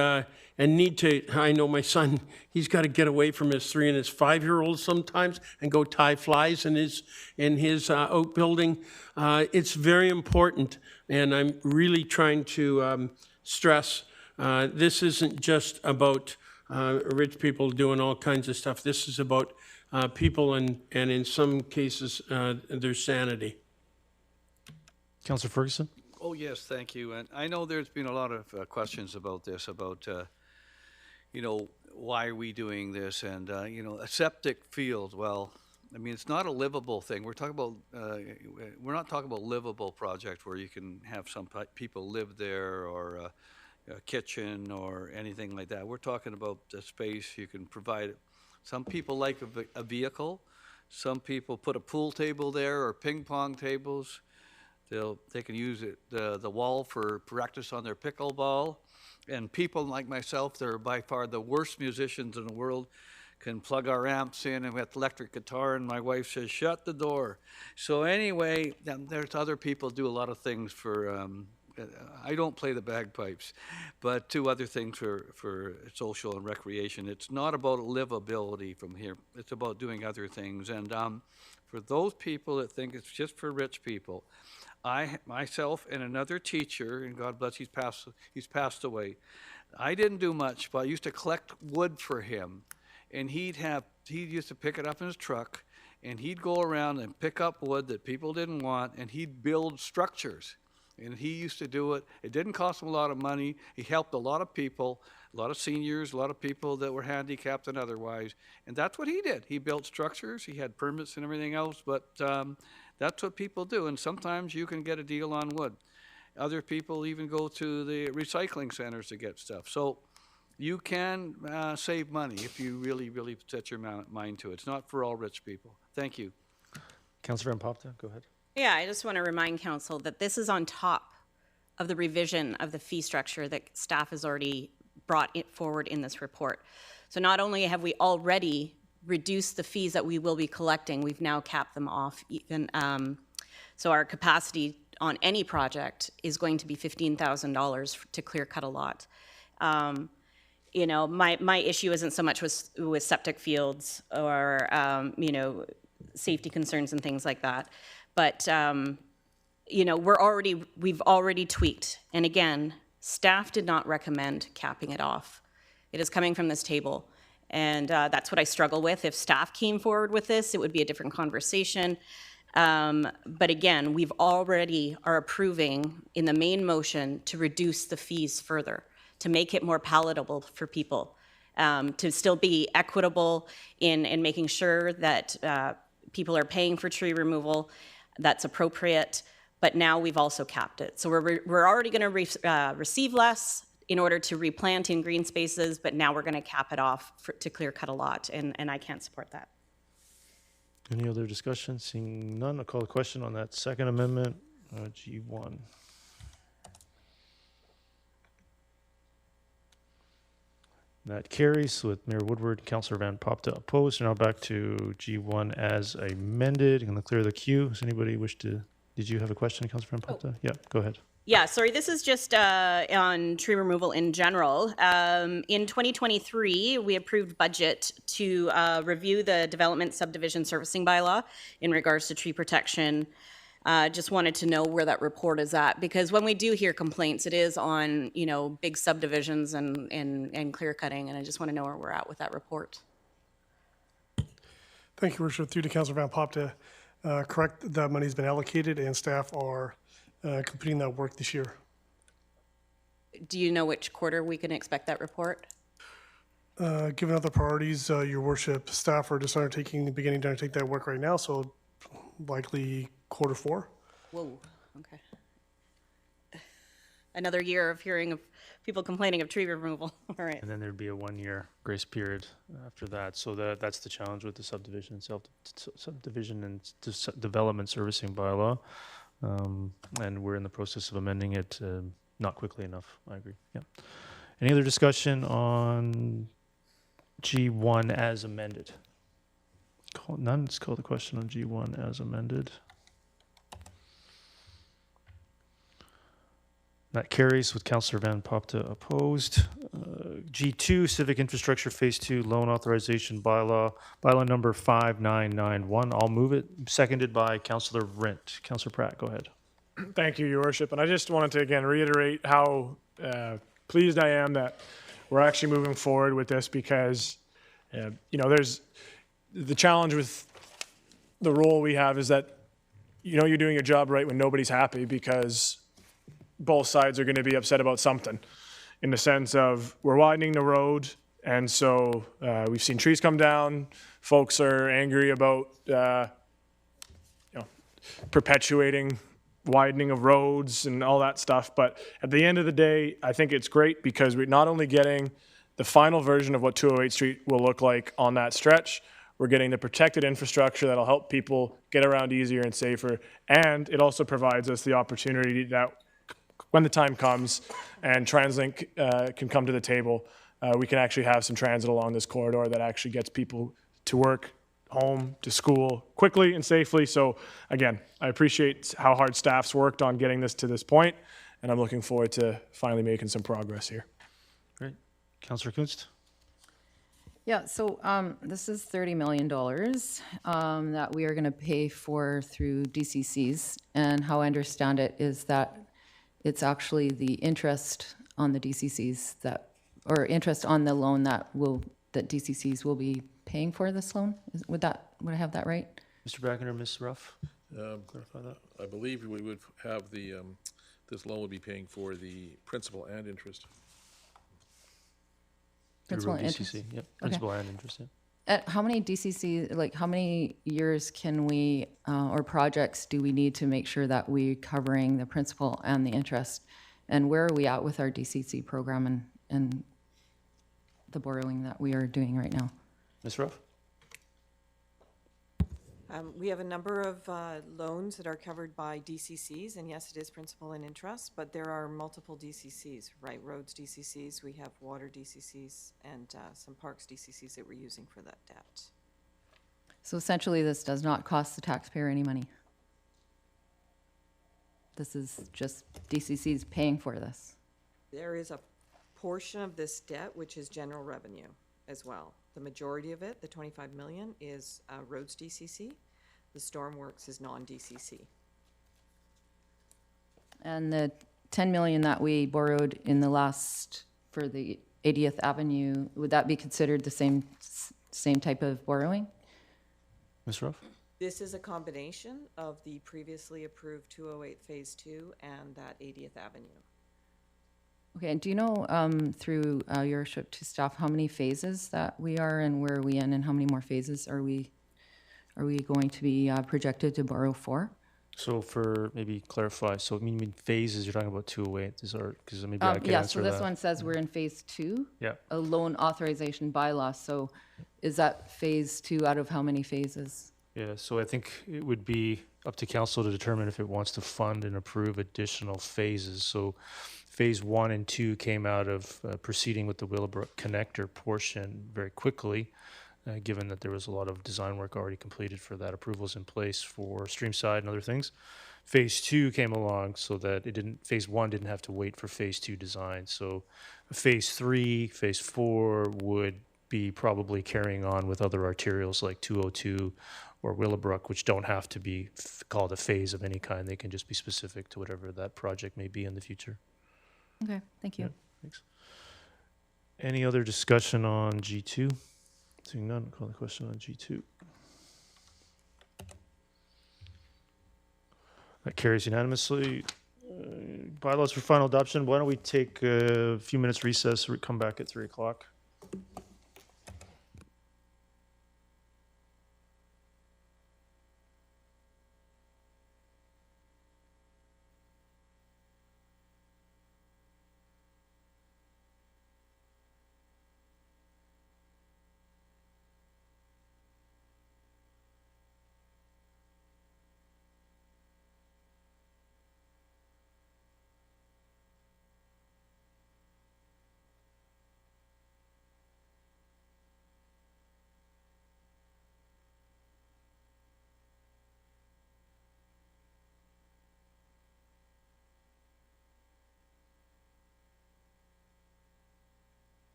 need to, I know my son, he's got to get away from his 3 and his 5-year-olds sometimes and go tie flies in his outbuilding. It's very important, and I'm really trying to stress this isn't just about rich people doing all kinds of stuff. This is about people and in some cases their sanity. Councillor Ferguson? Oh, yes, thank you. And I know there's been a lot of questions about this, about, why are we doing this? And, a septic field, well, I mean, it's not a livable thing. We're talking about, we're not talking about livable project where you can have some people live there or a kitchen or anything like that. We're talking about the space you can provide. Some people like a vehicle. Some people put a pool table there or ping pong tables. They can use it, the wall for practice on their pickleball. And people like myself, that are by far the worst musicians in the world, can plug our amps in and with electric guitar, and my wife says, shut the door. So anyway, there's other people do a lot of things for, I don't play the bagpipes, but do other things for social and recreation. It's not about livability from here. It's about doing other things. And for those people that think it's just for rich people, I myself and another teacher, and God bless, he's passed away. I didn't do much, but I used to collect wood for him, and he used to pick it up in his truck, and he'd go around and pick up wood that people didn't want, and he'd build structures. And he used to do it. It didn't cost him a lot of money. He helped a lot of people, a lot of seniors, a lot of people that were handicapped and otherwise. And that's what he did. He built structures. He had permits and everything else, but that's what people do. And sometimes you can get a deal on wood. Other people even go to the recycling centers to get stuff. So you can save money if you really, really set your mind to it. It's not for all rich people. Thank you. Councillor Van Popta, go ahead. Yeah, I just want to remind council that this is on top of the revision of the fee structure that staff has already brought it forward in this report. So not only have we already reduced the fees that we will be collecting, we've now capped them off even. So our capacity on any project is going to be $15,000 to clear cut a lot. My issue isn't so much with septic fields or, safety concerns and things like that. But, we've already tweaked. And again, staff did not recommend capping it off. It is coming from this table. And that's what I struggle with. If staff came forward with this, it would be a different conversation. But again, we've already are approving in the main motion to reduce the fees further, to make it more palatable for people, to still be equitable in making sure that people are paying for tree removal that's appropriate, but now we've also capped it. So we're already going to receive less in order to replant in green spaces, but now we're going to cap it off to clear cut a lot, and I can't support that. Any other discussion? Seeing none, I'll call the question on that second amendment, G1. That carries with Mayor Woodward and Councillor Van Popta opposed. Now back to G1 as amended. I'm going to clear the queue. Does anybody wish to? Did you have a question, Councillor Van Popta? Yeah, go ahead. Yeah, sorry, this is just on tree removal in general. In 2023, we approved budget to review the development subdivision servicing bylaw in regards to tree protection. Just wanted to know where that report is at, because when we do hear complaints, it is on, big subdivisions and clear cutting, and I just want to know where we're at with that report. Thank you, Worship. Through to Councilor Van Popta. Correct, that money's been allocated and staff are completing that work this year. Do you know which quarter we can expect that report? Given other priorities, Your Worship, staff are just beginning to undertake that work right now, so likely Q4. Whoa, okay. Another year of hearing of people complaining of tree removal. All right. And then there'd be a 1-year grace period after that. So that's the challenge with the subdivision and development servicing bylaw. And we're in the process of amending it, not quickly enough. I agree. Yeah. Any other discussion on G1 as amended? None. Let's call the question on G1 as amended. That carries with Councillor Van Popta opposed. G2, Civic Infrastructure Phase 2 Loan Authorization Bylaw, Bylaw number 5991. I'll move it. Seconded by Councillor Rent. Councillor Pratt, go ahead. Thank you, Your Worship. And I just wanted to again reiterate how pleased I am that we're actually moving forward with this because, there's the challenge with the role we have is that, you're doing your job right when nobody's happy because both sides are going to be upset about something in the sense of we're widening the road. And so we've seen trees come down. Folks are angry about, perpetuating widening of roads and all that stuff. But at the end of the day, I think it's great because we're not only getting the final version of what 208 Street will look like on that stretch, we're getting the protected infrastructure that'll help people get around easier and safer. And it also provides us the opportunity that when the time comes and TransLink can come to the table, we can actually have some transit along this corridor that actually gets people to work, home, to school quickly and safely. So again, I appreciate how hard staff's worked on getting this to this point, and I'm looking forward to finally making some progress here. Great. Councillor Kunst? Yeah, so this is $30 million that we are going to pay for through DCCs. And how I understand it is that it's actually the interest on the DCCs or interest on the loan that DCCs will be paying for this loan. Would I have that right? Mr. Bracken or Ms. Ruff? Clarify that. I believe we would have this loan would be paying for the principal and interest. Principal and interest? DCC, yep. Principal and interest, yeah. How many DCC, how many years can we, or projects do we need to make sure that we're covering the principal and the interest? And where are we at with our DCC program and the borrowing that we are doing right now? Ms. Ruff? We have a number of loans that are covered by DCCs, and yes, it is principal and interest, but there are multiple DCCs, right? Roads DCCs, we have water DCCs, and some parks DCCs that we're using for that debt. So essentially, this does not cost the taxpayer any money. This is just DCCs paying for this. There is a portion of this debt which is general revenue as well. The majority of it, the 25 million, is roads DCC. The stormworks is non-DCC. And the 10 million that we borrowed in the last for the 80th Avenue, would that be considered the same type of borrowing? Ms. Ruff? This is a combination of the previously approved 208 Phase 2 and that 80th Avenue. Okay, and do you know through your worship to staff how many phases that we are and where are we in and how many more phases are we going to be projected to borrow for? So for maybe clarify, so you mean phases, you're talking about 208, because maybe I can yeah, answer so this that. one says we're in phase 2. Yeah. A loan authorization bylaw. So is that phase 2 out of how many phases? Yeah, so I think it would be up to council to determine if it wants to fund and approve additional phases. So phase 1 and 2 came out of proceeding with the Willowbrook connector portion very quickly, given that there was a lot of design work already completed for that. Approvals in place for Streamside and other things. Phase 2 came along so that phase 1 didn't have to wait for phase 2 design. So phase 3, phase 4 would be probably carrying on with other arterials like 202 or Willowbrook, which don't have to be called a phase of any kind. They can just be specific to whatever that project may be in the future. Okay, thank you. Yeah, thanks. Any other discussion on G2? Seeing none, I'll call the question on G2. That carries unanimously. Bylaws for final adoption. Why don't we take a few minutes recess, come back at 3 o'clock?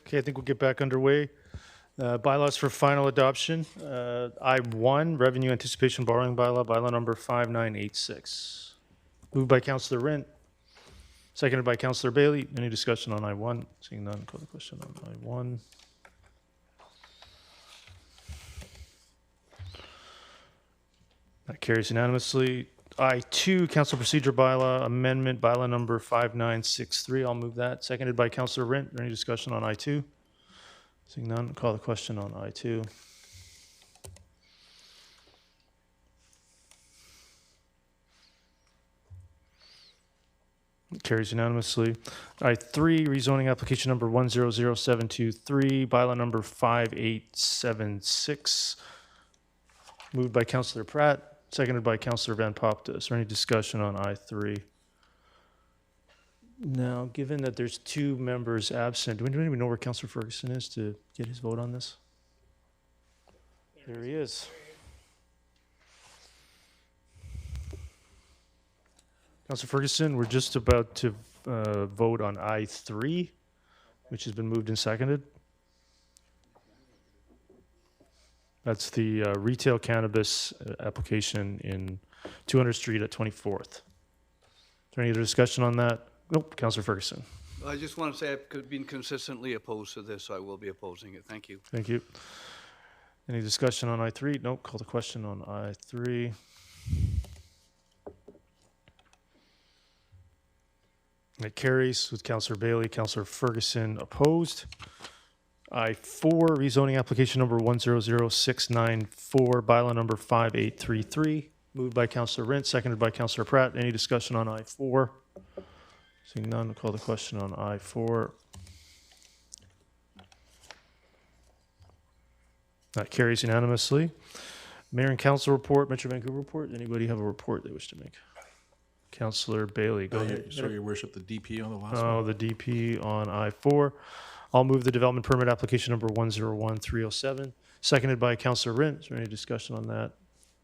Okay, I think we'll get back underway. Bylaws for final adoption. I-1, Revenue Anticipation Borrowing Bylaw, bylaw number 5986. Moved by Councillor Rent, seconded by Councillor Bailey. Any discussion on I-1? Seeing none, call the question on I-1. That carries unanimously. I-2, Council Procedure Bylaw Amendment, bylaw number 5963. I'll move that. Seconded by Councillor Rent. Any discussion on I-2? Seeing none, call the question on I-2. Carries unanimously. I-3, rezoning application number 100723, bylaw number 5876. Moved by Councillor Pratt, seconded by Councillor Van Popta. Is there any discussion on I-3? Now, given that there's 2 members absent, do anyone know where Councillor Ferguson is to get his vote on this? There he is. Councillor Ferguson, we're just about to vote on I-3, which has been moved and seconded. That's the retail cannabis application in 200 Street at 24th. Is there any other discussion on that? Nope. Councillor Ferguson. I just want to say I've been consistently opposed to this, so I will be opposing it. Thank you. Thank you. Any discussion on I-3? Nope. Call the question on I-3. It carries with Councillor Bailey, Councillor Ferguson opposed. I-4, rezoning application number 100694, bylaw number 5833. Moved by Councillor Rent, seconded by Councillor Pratt. Any discussion on I-4? Seeing none, we'll call the question on I-4. That carries unanimously. Mayor and Council report, Metro Vancouver report. Anybody have a report they wish to make? Councillor Bailey, go ahead. Sorry, Your Worship, the DP on the last Oh, one. the DP on I-4. I'll move the development permit application number 101307, seconded by Councillor Rint. Is there any discussion on that?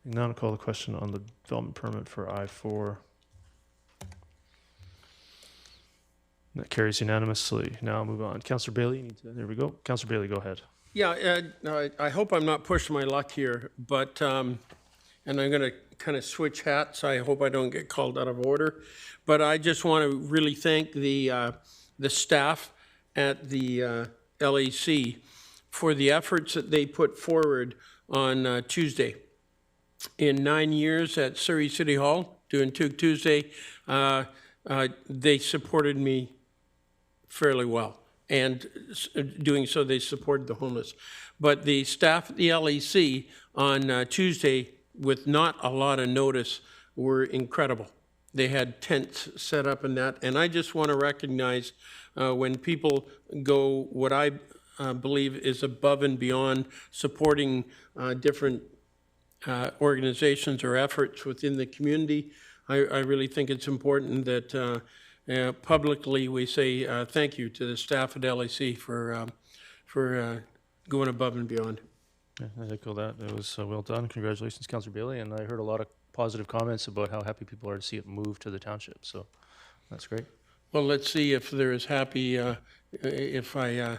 None, I'll call the question on the development permit for I-4. That carries unanimously. Now I'll move on. Councillor Bailey, you need to, there we go. Councillor Bailey, go ahead. Yeah, I hope I'm not pushing my luck here, but, and I'm going to kind of switch hats. I hope I don't get called out of order. But I just want to really thank the staff at the LAC for the efforts that they put forward on Tuesday. In 9 years at Surrey City Hall, doing Took Tuesday, they supported me fairly well. And doing so, they supported the homeless. But the staff at the LAC on Tuesday, with not a lot of notice, were incredible. They had tents set up and that. And I just want to recognize when people go what I believe is above and beyond supporting different organizations or efforts within the community. I really think it's important that publicly we say thank you to the staff at LAC for going above and beyond. Yeah, I echo that. It was well done. Congratulations, Councillor Bailey. And I heard a lot of positive comments about how happy people are to see it move to the township. So that's great. Well, let's see if they're as happy if I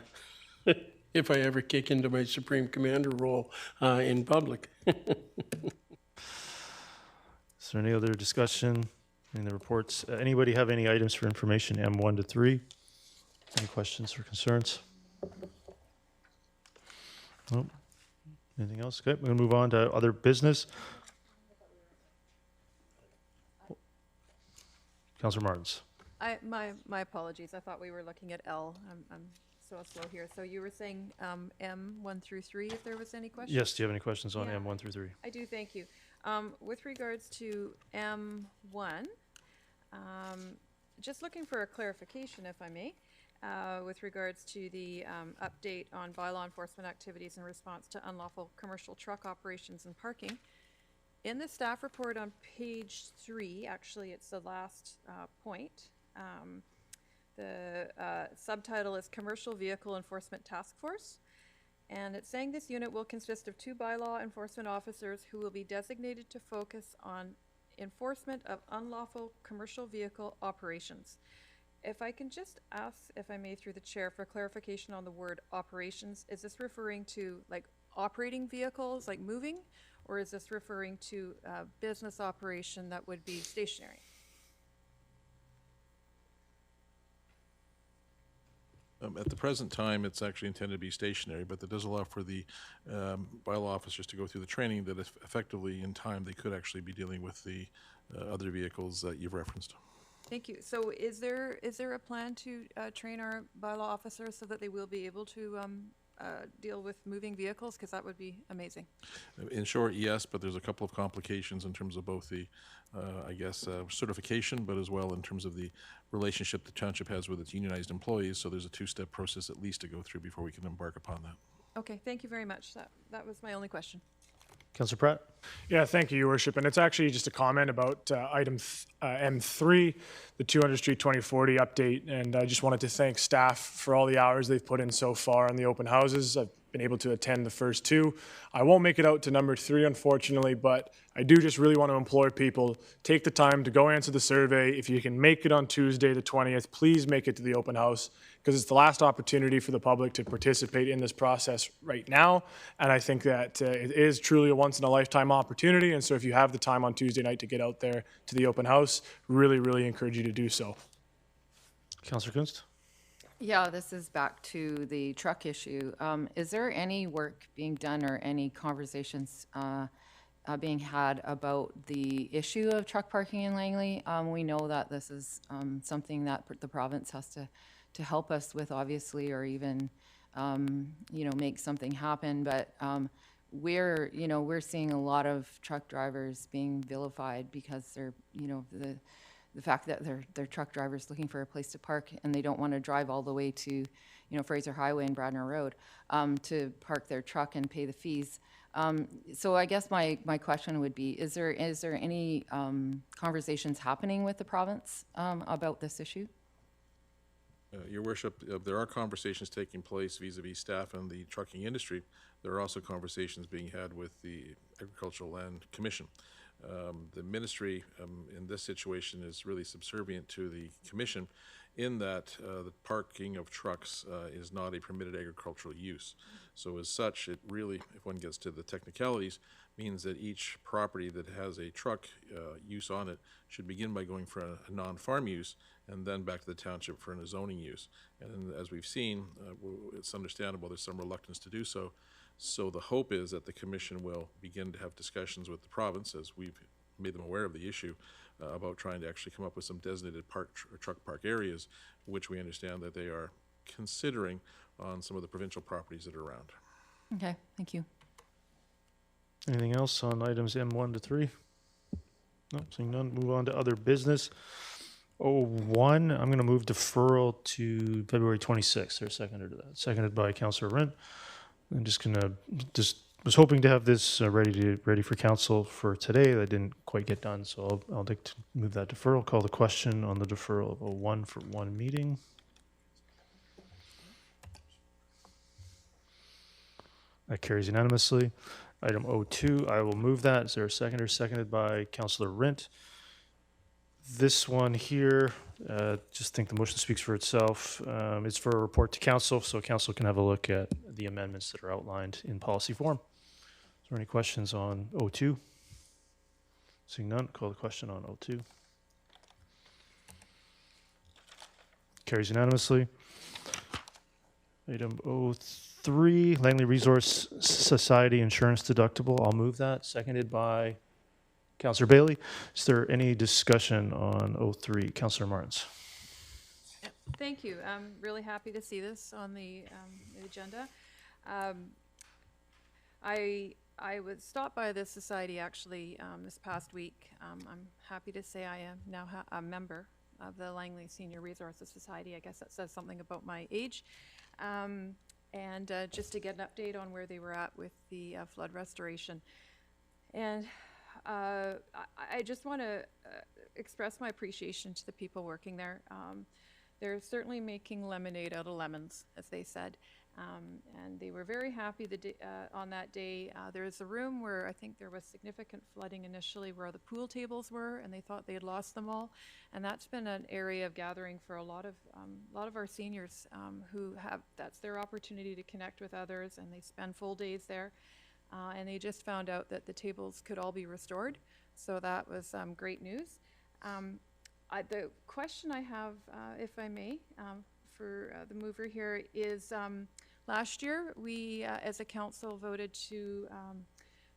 if I ever kick into my Supreme Commander role in public. Is there any other discussion in the reports? Anybody have any items for information M1 to 3? Any questions or concerns? Nope. Anything else? Okay, we're going to move on to other business. Councillor Martins. My apologies. I thought we were looking at L. I'm so slow here. So you were saying M 1 through 3. If there was any questions. Yes. Do you have any questions on Yeah. M1 through 3? I do. Thank you. With regards to M1, just looking for a clarification, if I may, with regards to the update on bylaw enforcement activities in response to unlawful commercial truck operations and parking. In the staff report on page 3, actually it's the last point, the subtitle is Commercial Vehicle Enforcement Task Force. And it's saying this unit will consist of 2 bylaw enforcement officers who will be designated to focus on enforcement of unlawful commercial vehicle operations. If I can just ask, if I may, through the chair, for clarification on the word operations, is this referring to like operating vehicles, like moving? Or is this referring to business operation that would be stationary? At the present time, it's actually intended to be stationary, but that does allow for the bylaw officers to go through the training that effectively, in time, they could actually be dealing with the other vehicles that you've referenced. Thank you. So is there a plan to train our bylaw officers so that they will be able to deal with moving vehicles? Because that would be amazing. In short, yes, but there's a couple of complications in terms of both the, certification, but as well in terms of the relationship the township has with its unionized employees. So there's a two-step process at least to go through before we can embark upon that. Okay, thank you very much. That was my only question. Councillor Pratt? Yeah, thank you, Your Worship. And it's actually just a comment about item M3, the 200 Street 2040 update. And I just wanted to thank staff for all the hours they've put in so far on the open houses. I've been able to attend the first two. I won't make it out to number 3, unfortunately, but I do just really want to implore people, take the time to go answer the survey. If you can make it on Tuesday, the 20th, please make it to the open house, because it's the last opportunity for the public to participate in this process right now. And I think that it is truly a once-in-a-lifetime opportunity. And so if you have the time on Tuesday night to get out there to the open house, really, really encourage you to do so. Councillor Kunst? Yeah, this is back to the truck issue. Is there any work being done or any conversations being had about the issue of truck parking in Langley? We know that this is something that the province has to help us with, obviously, or even, make something happen. But we're seeing a lot of truck drivers being vilified because they're, the fact that they're truck drivers looking for a place to park and they don't want to drive all the way to, Fraser Highway and Bradner Road to park their truck and pay the fees. So I guess my question would be, is there any conversations happening with the province about this issue? Your Worship, there are conversations taking place vis-a-vis staff and the trucking industry. There are also conversations being had with the Agricultural Land Commission. The ministry in this situation is really subservient to the commission in that the parking of trucks is not a permitted agricultural use. So as such, it really, if one gets to the technicalities, means that each property that has a truck use on it should begin by going for a non-farm use and then back to the township for a zoning use. And as we've seen, it's understandable there's some reluctance to do so. So the hope is that the commission will begin to have discussions with the province, as we've made them aware of the issue, about trying to actually come up with some designated truck park areas, which we understand that they are considering on some of the provincial properties that are around. Okay, thank you. Anything else on items M1 to 3? No, seeing none. Move on to other business. 01, I'm going to move deferral to February 26th. Or seconded to that. Seconded by Councillor Rent. I'm was hoping to have this ready for council for today. That didn't quite get done, so I'll like to move that deferral. Call the question on the deferral of 01 for one meeting. That carries unanimously. Item 02, I will move that. Is there a seconder? Seconded by Councillor Rint. This one here, just think the motion speaks for itself. It's for a report to council, so council can have a look at the amendments that are outlined in policy form. Is there any questions on 02? Seeing none, call the question on 02. Carries unanimously. Item 03, Langley Resource Society insurance deductible. I'll move that. Seconded by Councillor Bailey. Is there any discussion on 03? Councillor Martins. Thank you. I'm really happy to see this on the agenda. I was stopped by this society actually this past week. I'm happy to say I am now a member of the Langley Senior Resources Society. I guess that says something about my age. And just to get an update on where they were at with the flood restoration. And I just want to express my appreciation to the people working there. They're certainly making lemonade out of lemons, as they said. And they were very happy on that day. There was a room where I think there was significant flooding initially where the pool tables were, and they thought they had lost them all. And that's been an area of gathering for a lot of our seniors who have, that's their opportunity to connect with others, and they spend full days there. And they just found out that the tables could all be restored. So that was great news. The question I have, if I may, for the mover here is, last year we, as a council, voted to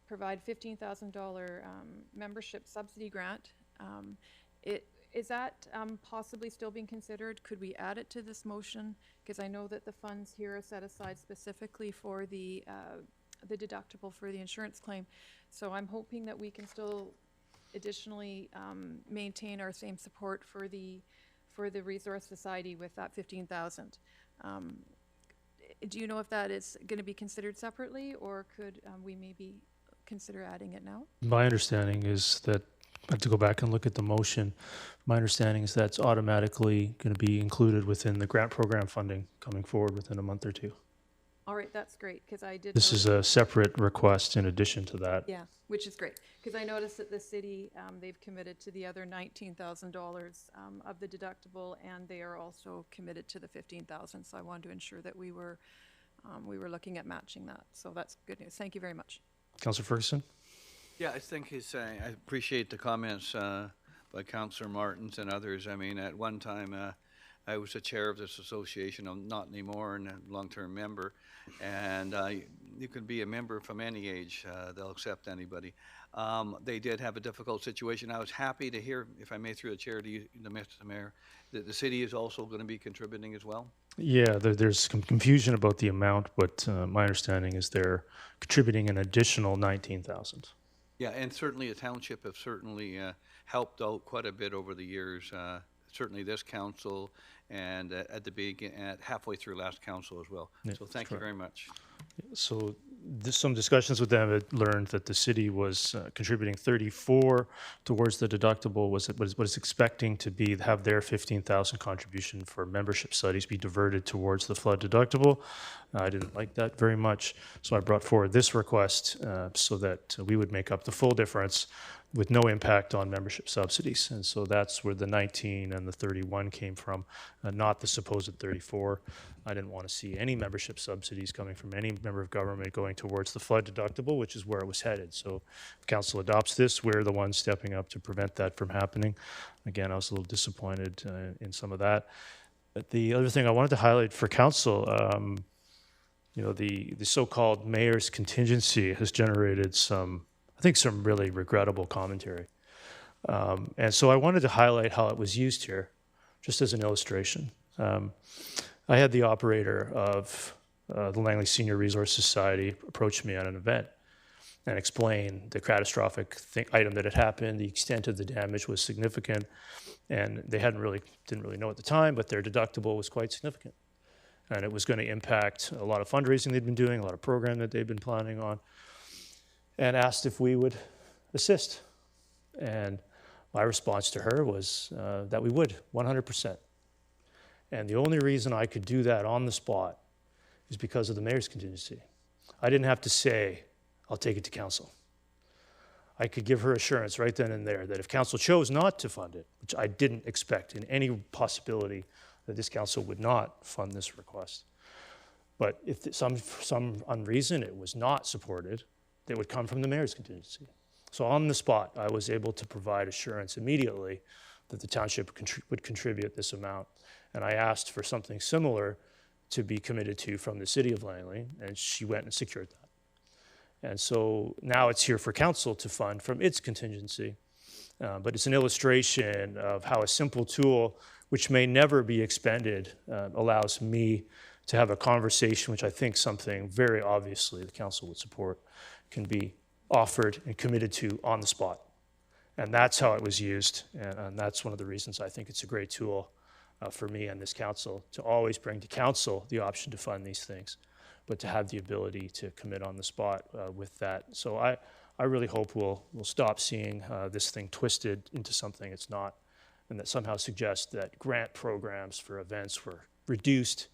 provide $15,000 membership subsidy grant. Is that possibly still being considered? Could we add it to this motion? Because I know that the funds here are set aside specifically for the deductible for the insurance claim. So I'm hoping that we can still additionally maintain our same support for the Resource Society with that $15,000. Do you know if that is going to be considered separately, or could we maybe consider adding it now? My understanding is that, I have to go back and look at the motion. My understanding is that's automatically going to be included within the grant program funding coming forward within a month or two. All right, that's great, because I did. This is a separate request in addition to that. Yeah, which is great, because I noticed that the city, they've committed to the other $19,000 of the deductible, and they are also committed to the $15,000. So I wanted to ensure that we were looking at matching that. So that's good news. Thank you very much. Councillor Ferguson? Yeah, I think I appreciate the comments by Councillor Martins and others. I mean, at one time, I was the chair of this association. I'm not anymore, and a long-term member. And you can be a member from any age. They'll accept anybody. They did have a difficult situation. I was happy to hear, if I may, through the chair to you, Mr. Mayor, that the city is also going to be contributing as well. Yeah, there's some confusion about the amount, but my understanding is they're contributing an additional $19,000. Yeah, and certainly the township have certainly helped out quite a bit over the years. Certainly this council, and at the beginning, halfway through last council as well. Yeah, so thank you very much. So some discussions with them had learned that the city was contributing 34 towards the deductible, was expecting to have their 15,000 contribution for membership studies be diverted towards the flood deductible. I didn't like that very much, so I brought forward this request so that we would make up the full difference with no impact on membership subsidies. And so that's where the 19 and the 31 came from, not the supposed 34. I didn't want to see any membership subsidies coming from any member of government going towards the flood deductible, which is where it was headed. So if council adopts this, we're the ones stepping up to prevent that from happening. Again, I was a little disappointed in some of that. But the other thing I wanted to highlight for council, you know, the so-called mayor's contingency has generated some really regrettable commentary. And so I wanted to highlight how it was used here, just as an illustration. I had the operator of the Langley Senior Resource Society approach me at an event and explain the catastrophic item that had happened. The extent of the damage was significant, and they didn't really know at the time, but their deductible was quite significant. And it was going to impact a lot of fundraising they'd been doing, a lot of program that they'd been planning on, and asked if we would assist. And my response to her was that we would, 100%. And the only reason I could do that on the spot is because of the mayor's contingency. I didn't have to say, I'll take it to council. I could give her assurance right then and there that if council chose not to fund it, which I didn't expect in any possibility that this council would not fund this request. But if for some unreason it was not supported, it would come from the mayor's contingency. So on the spot, I was able to provide assurance immediately that the township would contribute this amount. And I asked for something similar to be committed to from the city of Langley, and she went and secured that. And so now it's here for council to fund from its contingency. But it's an illustration of how a simple tool, which may never be expended, allows me to have a conversation, which I think something very obviously the council would support, can be offered and committed to on the spot. And that's how it was used, and that's one of the reasons I think it's a great tool for me and this council to always bring to council the option to fund these things, but to have the ability to commit on the spot with that. So I really hope we'll stop seeing this thing twisted into something it's not, and that somehow suggests that grant programs for events were reduced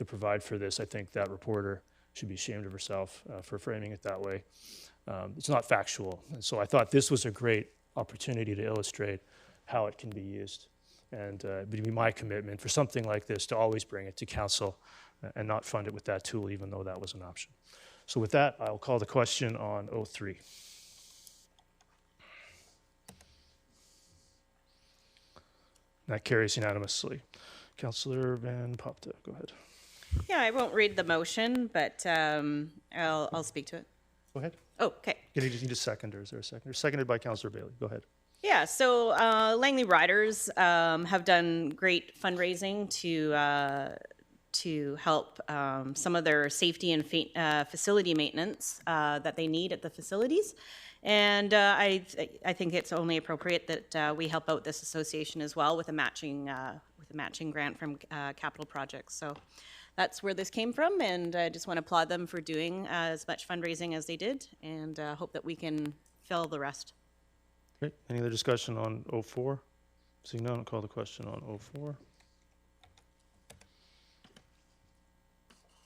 to provide for this. I think that reporter should be ashamed of herself for framing it that way. It's not factual. And so I thought this was a great opportunity to illustrate how it can be used. And it would be my commitment for something like this to always bring it to council and not fund it with that tool, even though that was an option. So with that, I'll call the question on 03. That carries unanimously. Councillor Van Popta, go ahead. Yeah, I won't read the motion, but I'll speak to it. Go ahead. Oh, okay. You just need a seconder. Is there a seconder? Seconded by Councillor Bailey. Go ahead. Yeah, so Langley Riders have done great fundraising to help some of their safety and facility maintenance that they need at the facilities. And I think it's only appropriate that we help out this association as well with a matching grant from Capital Projects. So that's where this came from, and I just want to applaud them for doing as much fundraising as they did, and hope that we can fill the rest. Great. Any other discussion on 04? Seeing none, I'll call the question on 04.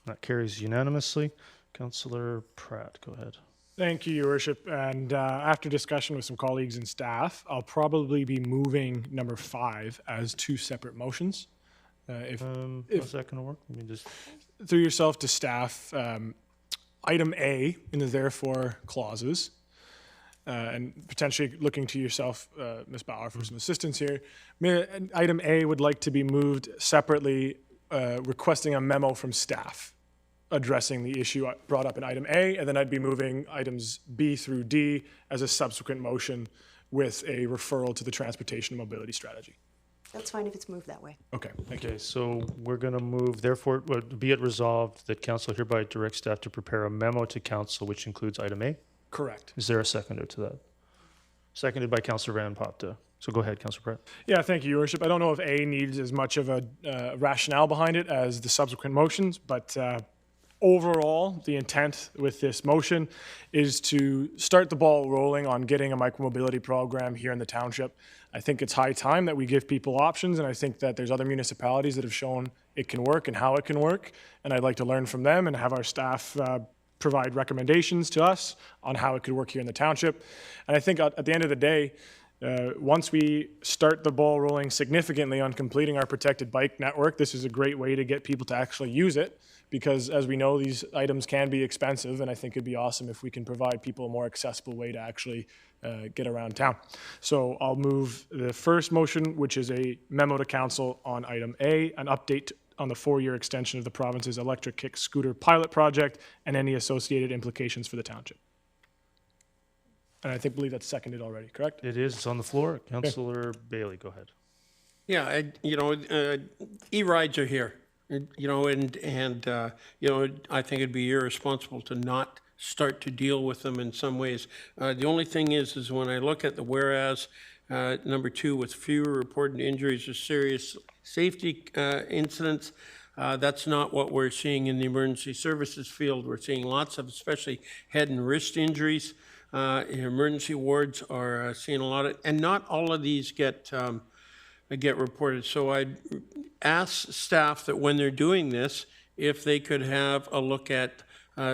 That carries unanimously. Councillor Pratt, go ahead. Thank you, Your Worship. And after discussion with some colleagues and staff, I'll probably be moving number 5 as 2 separate motions. How's that going to work? Let me just... Through yourself to staff, item A in the therefore clauses, and potentially looking to yourself, Ms. Bauer, for some assistance here. Item A would like to be moved separately, requesting a memo from staff addressing the issue brought up in item A, and then I'd be moving items B through D as a subsequent motion with a referral to the transportation and mobility strategy. That's fine if it's moved that way. Okay, thank you. Okay, so we're going to move, therefore, be it resolved that council hereby directs staff to prepare a memo to council which includes item A. Correct. Is there a seconder to that? Seconded by Councillor Van Popta. So go ahead, Councillor Pratt. Yeah, thank you, Your Worship. I don't know if A needs as much of a rationale behind it as the subsequent motions, but overall, the intent with this motion is to start the ball rolling on getting a micromobility program here in the township. I think it's high time that we give people options, and I think that there's other municipalities that have shown it can work and how it can work, and I'd like to learn from them and have our staff provide recommendations to us on how it could work here in the township. And I think at the end of the day, once we start the ball rolling significantly on completing our protected bike network, this is a great way to get people to actually use it, because as we know, these items can be expensive, and I think it'd be awesome if we can provide people a more accessible way to actually get around town. So I'll move the first motion, which is a memo to council on item A, an update on the 4-year extension of the province's electric kick scooter pilot project and any associated implications for the township. And I believe that's seconded already, correct? It is. It's on the floor. Councillor Bailey, go ahead. Yeah, e-rides are here, and I think it'd be irresponsible to not start to deal with them in some ways. The only thing is when I look at the whereas, number 2, with fewer reported injuries or serious safety incidents, that's not what we're seeing in the emergency services field. We're seeing lots of, especially head and wrist injuries. Emergency wards are seeing a lot of, and not all of these get reported. So I'd ask staff that when they're doing this, if they could have a look at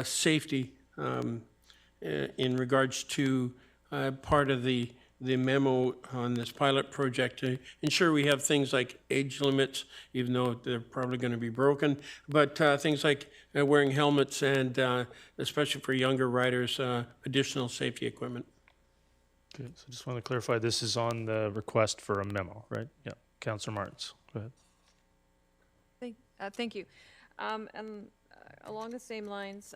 safety in regards to part of the memo on this pilot project to ensure we have things like age limits, even though they're probably going to be broken, but things like wearing helmets and especially for younger riders, additional safety equipment. Okay, so just want to clarify, this is on the request for a memo, right? Yeah, Councillor Martins, go ahead. Thank you. And along the same lines,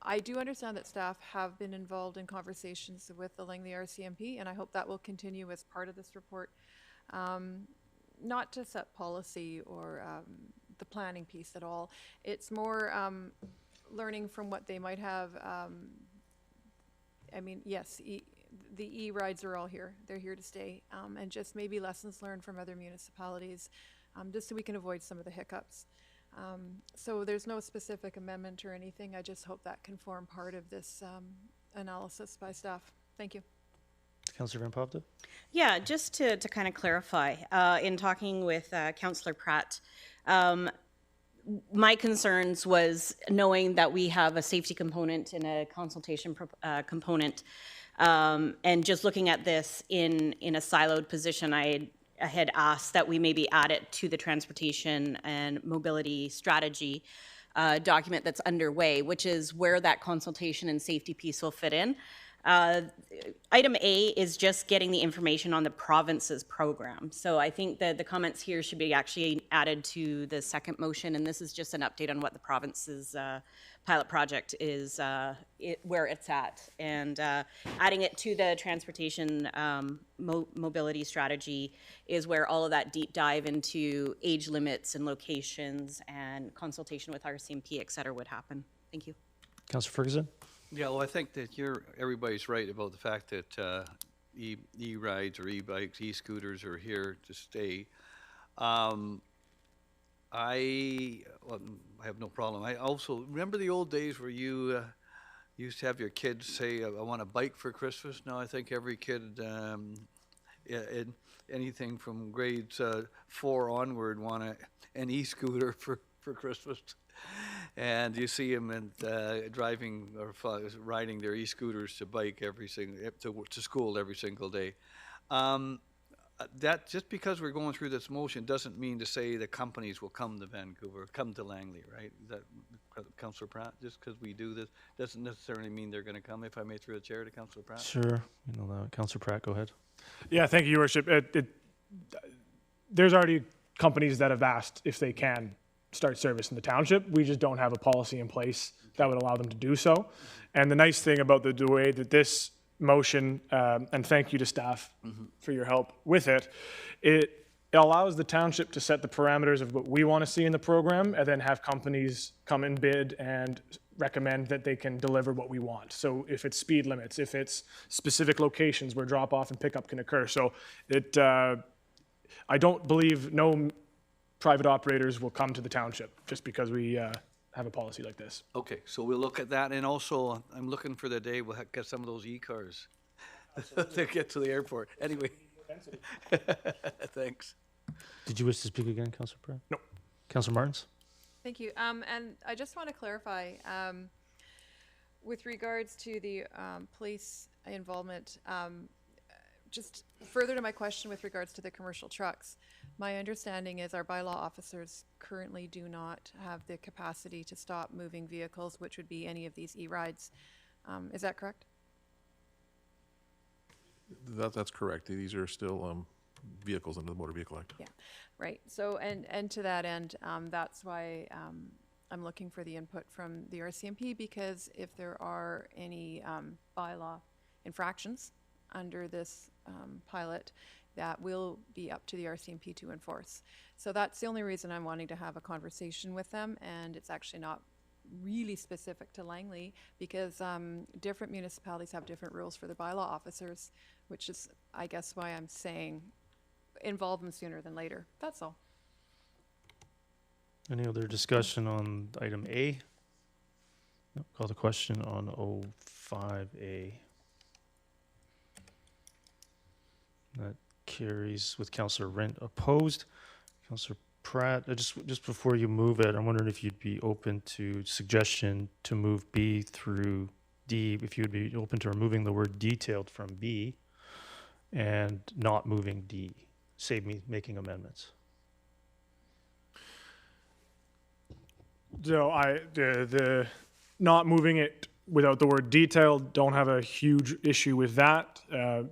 I do understand that staff have been involved in conversations with the Langley RCMP, and I hope that will continue as part of this report, not to set policy or the planning piece at all. It's more learning from what they might have. I mean, yes, the e-rides are all here. They're here to stay, and just maybe lessons learned from other municipalities, just so we can avoid some of the hiccups. So there's no specific amendment or anything. I just hope that can form part of this analysis by staff. Thank you. Councillor Van Popta? Yeah, just to kind of clarify, in talking with Councillor Pratt, my concerns was knowing that we have a safety component and a consultation component, and just looking at this in a siloed position, I had asked that we maybe add it to the transportation and mobility strategy document that's underway, which is where that consultation and safety piece will fit in. Item A is just getting the information on the province's program. So I think that the comments here should be actually added to the second motion, and this is just an update on what the province's pilot project is, where it's at. And adding it to the transportation mobility strategy is where all of that deep dive into age limits and locations and consultation with RCMP, et cetera, would happen. Thank you. Councillor Ferguson? Yeah, well, I think that everybody's right about the fact that e-rides or e-bikes, e-scooters are here to stay. I have no problem. I also remember the old days where you used to have your kids say, "I want a bike for Christmas." Now I think every kid, anything from grades 4 onward, want an e-scooter for Christmas. And you see them driving or riding their e-scooters to school every single day. That just because we're going through this motion doesn't mean to say the companies will come to Vancouver, come to Langley, right? Is that Councillor Pratt? Just because we do this doesn't necessarily mean they're going to come. If I may through the chair to Councillor Pratt. Sure. Councillor Pratt, go ahead. Yeah, thank you, Your Worship. There's already companies that have asked if they can start service in the township. We just don't have a policy in place that would allow them to do so. And the nice thing about the way that this motion, and thank you to staff for your help with it, it allows the township to set the parameters of what we want to see in the program and then have companies come and bid and recommend that they can deliver what we want. So if it's speed limits, if it's specific locations where drop off and pickup can occur. So I don't believe no private operators will come to the township just because we have a policy like this. Okay, so we'll look at that, and also I'm looking for the day we'll get some of those e-cars to get to the airport. Anyway, thanks. Did you wish to speak again, Councillor Pratt? No. Councillor Martins? Thank you. And I just want to clarify, with regards to the police involvement, just further to my question with regards to the commercial trucks, my understanding is our bylaw officers currently do not have the capacity to stop moving vehicles, which would be any of these e-rides. Is that correct? That's correct. These are still vehicles under the Motor Vehicle Act. Yeah, right. So, and to that end, that's why I'm looking for the input from the RCMP, because if there are any bylaw infractions under this pilot, that will be up to the RCMP to enforce. So that's the only reason I'm wanting to have a conversation with them, and it's actually not really specific to Langley, because different municipalities have different rules for their bylaw officers, which is, I guess, why I'm saying involve them sooner than later. That's all. Any other discussion on item A? No, call the question on 05A. That carries with Councillor Rent opposed. Councillor Pratt, just before you move it, I'm wondering if you'd be open to suggestion to move B through D, if you'd be open to removing the word detailed from B and not moving D. Save me making amendments. So the not moving it without the word detailed, don't have a huge issue with that,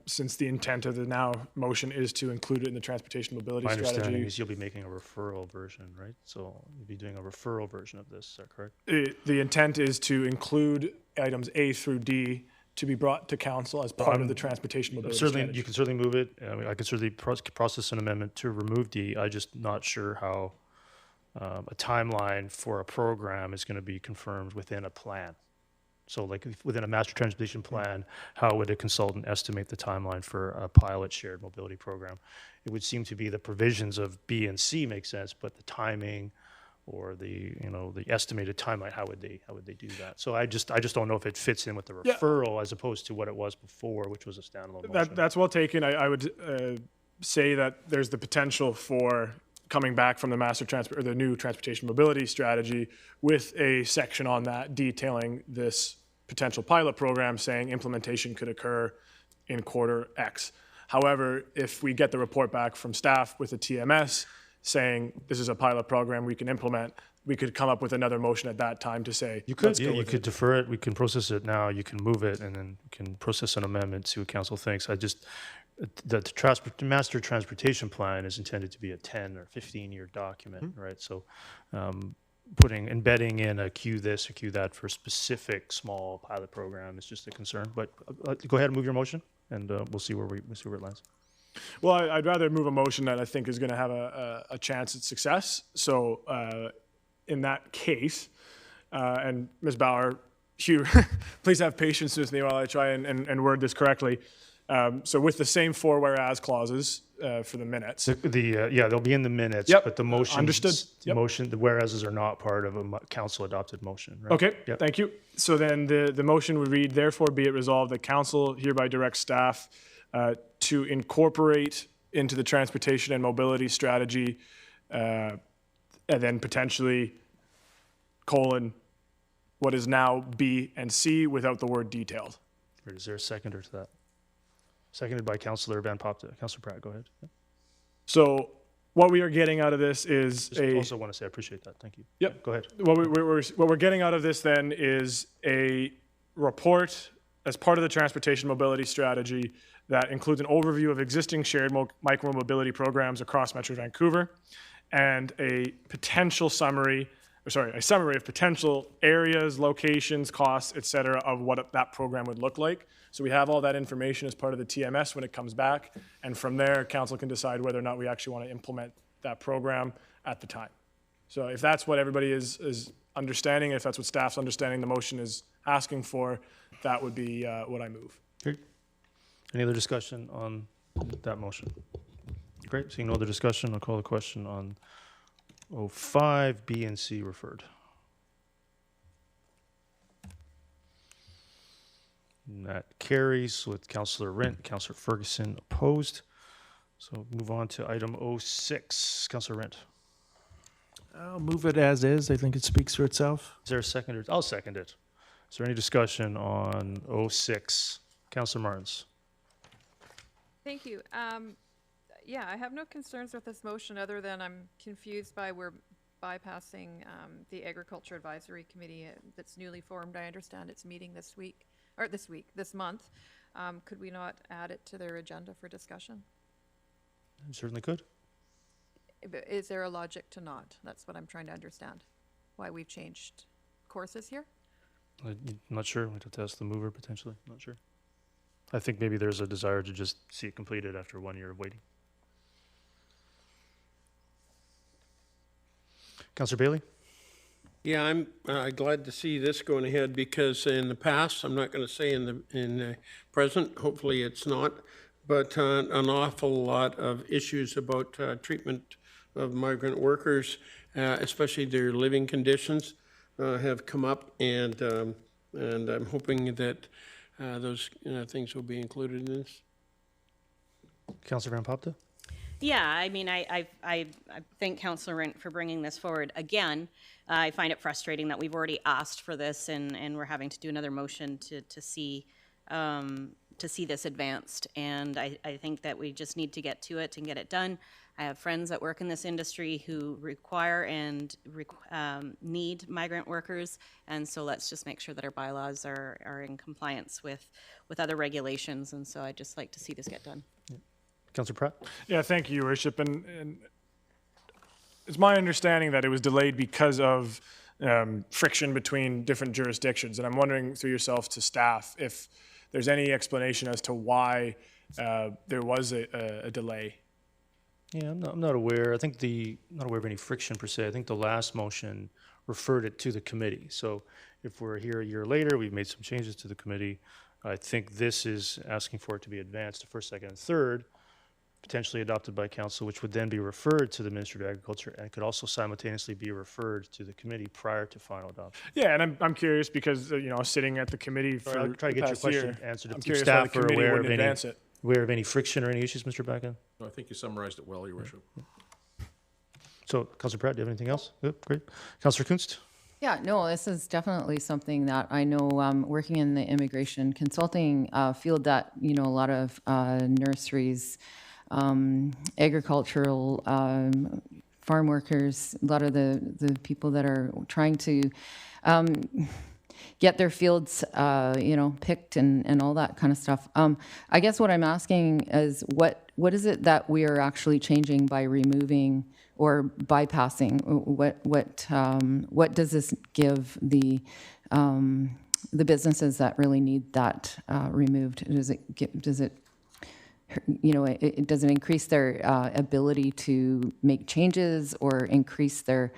since the intent of the now motion is to include it in the transportation mobility My strategy. understanding is you'll be making a referral version, right? So you'll be doing a referral version of this, is that correct? The intent is to include items A through D to be brought to council as part of the transportation mobility strategy. You can certainly move it. I mean, I can certainly process an amendment to remove D. I'm just not sure how a timeline for a program is going to be confirmed within a plan. So like within a master transportation plan, how would a consultant estimate the timeline for a pilot shared mobility program? It would seem to be the provisions of B and C make sense, but the timing or the estimated timeline, how would they do that? So I just don't know if it fits in with the referral as opposed to what it was before, which was a standalone motion. That's well taken. I would say that there's the potential for coming back from the new transportation mobility strategy with a section on that detailing this potential pilot program, saying implementation could occur in quarter X. However, if we get the report back from staff with a TMS saying this is a pilot program we can implement, we could come up with another motion at that time to say, You could, let's go yeah, you with could it. defer it. We can process it now. You can move it, and then we can process an amendment, see what council thinks. The master transportation plan is intended to be a 10 or 15-year document, right? So embedding in a queue this or queue that for a specific small pilot program is just a concern. But go ahead and move your motion, and we'll see where it lands. Well, I'd rather move a motion that I think is going to have a chance at success. So in that case, and Ms. Bauer, Hugh, please have patience with me while I try and word this correctly. So with the same 4 whereas clauses for the minutes. Yeah, they'll be in the minutes, Yep. but the motion, Understood. Yep. the whereases are not part of a council adopted motion, right? Okay, Yep. thank you. So then the motion would read, therefore be it resolved that council hereby directs staff to incorporate into the transportation and mobility strategy, and then potentially what is now B and C without the word detailed. Is there a seconder to that? Seconded by Councillor Van Popte. Councillor Pratt, go ahead. Yeah. So what we are getting out of this is Just also want to say I appreciate that. Thank you. Yep. Go ahead. What we're getting out of this then is a report as part of the transportation mobility strategy that includes an overview of existing shared micromobility programs across Metro Vancouver and a summary of potential areas, locations, costs, et cetera, of what that program would look like. So we have all that information as part of the TMS when it comes back. And from there, council can decide whether or not we actually want to implement that program at the time. So if that's what everybody is understanding, if that's what staff's understanding the motion is asking for, that would be what I move. Great. Any other discussion on that motion? Great. Seeing no other discussion, I'll call the question on 05, B, and C referred. And that carries with Councillor Rent, Councillor Ferguson opposed. So move on to item 06. Councillor Rent. I'll move it as is. I think it speaks for itself. Is there a seconder? I'll second it. Is there any discussion on 06? Councillor Martins. Thank you. Yeah, I have no concerns with this motion other than I'm confused by we're bypassing the Agriculture Advisory Committee that's newly formed. I understand it's meeting this month. Could we not add it to their agenda for discussion? You certainly could. Is there a logic to not? That's what I'm trying to understand. Why we've changed courses here? I'm not sure. We'd have to ask the mover potentially. I'm not sure. I think maybe there's a desire to just see it completed after 1 year of waiting. Councillor Bailey? Yeah, I'm glad to see this going ahead because in the past, I'm not going to say in the present, hopefully it's not, but an awful lot of issues about treatment of migrant workers, especially their living conditions, have come up, and I'm hoping that those things will be included in this. Councillor Van Popte? Yeah, I mean, I thank Councillor Rent for bringing this forward. Again, I find it frustrating that we've already asked for this and we're having to do another motion to see this advanced. And I think that we just need to get to it and get it done. I have friends that work in this industry who require and need migrant workers. And so let's just make sure that our bylaws are in compliance with other regulations. And so I'd just like to see this get done. Yeah. Councillor Pratt? Yeah, thank you, Your Worship. And it's my understanding that it was delayed because of friction between different jurisdictions. And I'm wondering through yourself to staff if there's any explanation as to why there was a delay. Yeah, I'm not aware. I think not aware of any friction per se. I think the last motion referred it to the committee. So if we're here a year later, we've made some changes to the committee. I think this is asking for it to be advanced to first, second, and third, potentially adopted by council, which would then be referred to the Ministry of Agriculture and could also simultaneously be referred to the committee prior to final adoption. Yeah, and I'm curious because sitting at the committee for I'll try to get your question year, answered. I'm If curious why the staff are committee wouldn't advance it. aware of any friction or any issues, Mr. Bacon? No, I think you summarized it well, Your Worship. So, Councillor Pratt, do you have anything else? Good, great. Councillor Kunst? Yeah, no, this is definitely something that I know, working in the immigration consulting field, that, you know, a lot of nurseries, agricultural farm workers, a lot of the people that are trying to get their fields, you know, picked and all that kind of stuff. I guess what I'm asking is what is it that we are actually changing by removing or bypassing? What does this give the businesses that really need that removed? Does it you know, does it increase their ability to make changes or increase their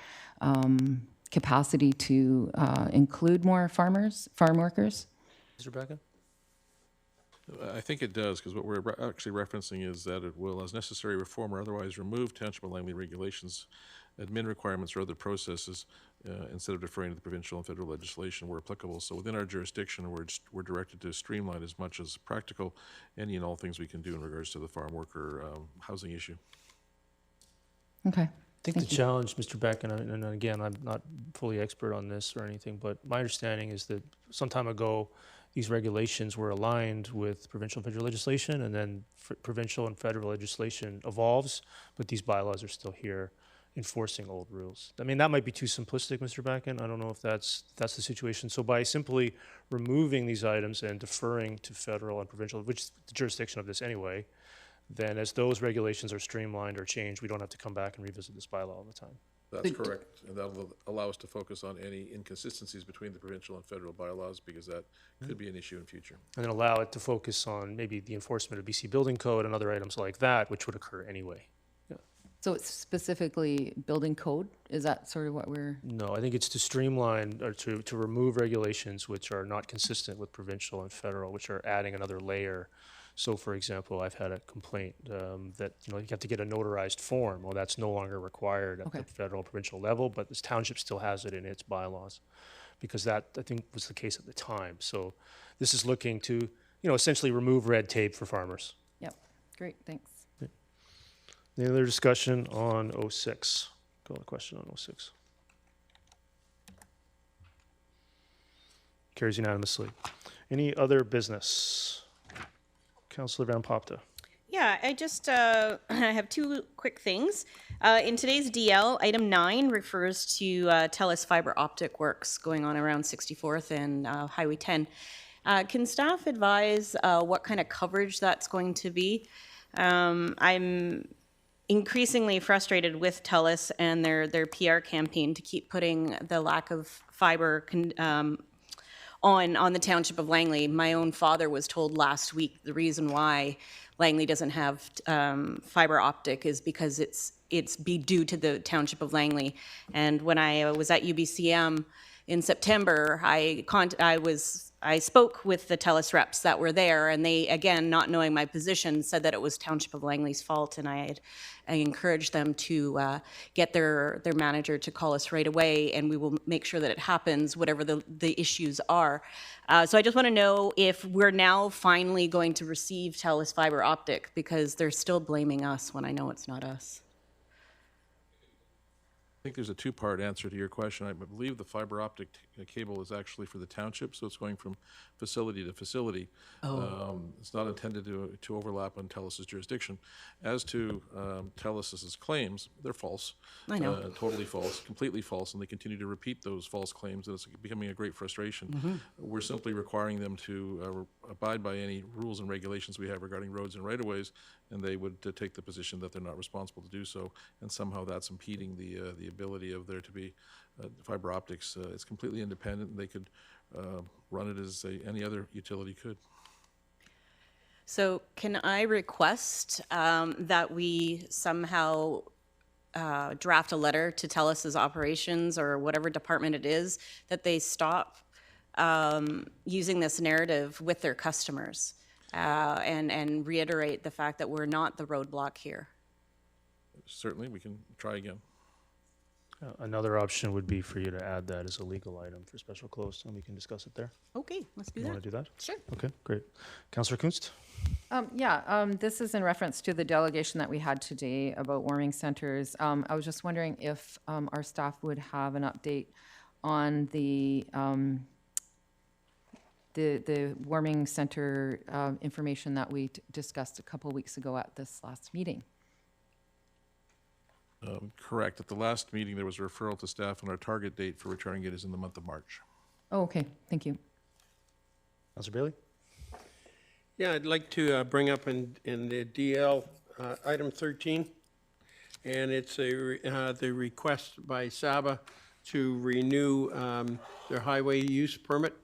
capacity to include more farm workers? Mr. Bracken? I think it does, because what we're actually referencing is that it will, as necessary, reform or otherwise remove Township of Langley regulations, admin requirements, or other processes, instead of deferring to the provincial and federal legislation where applicable. So within our jurisdiction, we're directed to streamline as much as practical any and all things we can do in regards to the farm worker housing issue. Okay. I think the challenge, Mr. Beck, and again, I'm not fully expert on this or anything, but my understanding is that some time ago, these regulations were aligned with provincial and federal legislation, and then provincial and federal legislation evolves, but these bylaws are still here enforcing old rules. I mean, that might be too simplistic, Mr. Backen. I don't know if that's the situation. So by simply removing these items and deferring to federal and provincial, which is the jurisdiction of this anyway, then as those regulations are streamlined or changed, we don't have to come back and revisit this bylaw all the time. That's correct, and that'll allow us to focus on any inconsistencies between the provincial and federal bylaws, because that could be an issue in future. And then allow it to focus on maybe the enforcement of BC Building Code and other items like that, which would occur anyway. Yeah. So it's specifically building code? Is that sort of what we're... No, I think it's to streamline or to remove regulations which are not consistent with provincial and federal, which are adding another layer. So, for example, I've had a complaint that you have to get a notarized form. Well, that's no longer required at the federal, provincial level, but this township still has it in its bylaws, because that, I think, was the case at the time. So, this is looking to, essentially remove red tape for farmers. Yep. Great. Thanks. Any other discussion on 06? Call a question on 06. Carries unanimously. Any other business? Councillor Van Popta. Yeah, I just I have two quick things. In today's DL, item 9 refers to TELUS fiber optic works going on around 64th and Highway 10. Can staff advise what kind of coverage that's going to be? I'm increasingly frustrated with TELUS and their PR campaign to keep putting the lack of fiber on the Township of Langley. My own father was told last week the reason why Langley doesn't have fiber optic is because it's due to the Township of Langley. And when I was at UBCM in September, I spoke with the TELUS reps that were there, and they, again, not knowing my position, said that it was Township of Langley's fault, and I encouraged them to get their manager to call us right away, and we will make sure that it happens, whatever the issues are. So I just want to know if we're now finally going to receive TELUS fiber optic, because they're still blaming us when I know it's not us. I think there's a two-part answer to your question. I believe the fiber optic cable is actually for the township, so it's going from facility to facility. It's not intended to overlap on TELUS's jurisdiction. As to TELUS's claims, they're false. I know. Totally false, completely false, and they continue to repeat those false claims, and it's becoming a great frustration. Mm-hmm. We're simply requiring them to abide by any rules and regulations we have regarding roads and right-of-ways, and they would take the position that they're not responsible to do so, and somehow that's impeding the ability of there to be fiber optics. It's completely independent, and they could run it as any other utility could. So can I request that we somehow draft a letter to TELUS's operations or whatever department it is, that they stop using this narrative with their customers and reiterate the fact that we're not the roadblock here? Certainly, we can try again. Another option would be for you to add that as a legal item for special close, and we can discuss it there. Okay, let's do You want that. to do that? Sure. Okay, great. Councillor Kunst? This is in reference to the delegation that we had today about warming centers. I was just wondering if our staff would have an update on the warming center information that we discussed a couple weeks ago at this last meeting. Correct. At the last meeting, there was a referral to staff, and our target date for returning it is in the month of March. Oh, okay, thank you. Councillor Bailey? Yeah, I'd like to bring up in the DL, item 13, and it's the request by Saba to renew their highway use permit.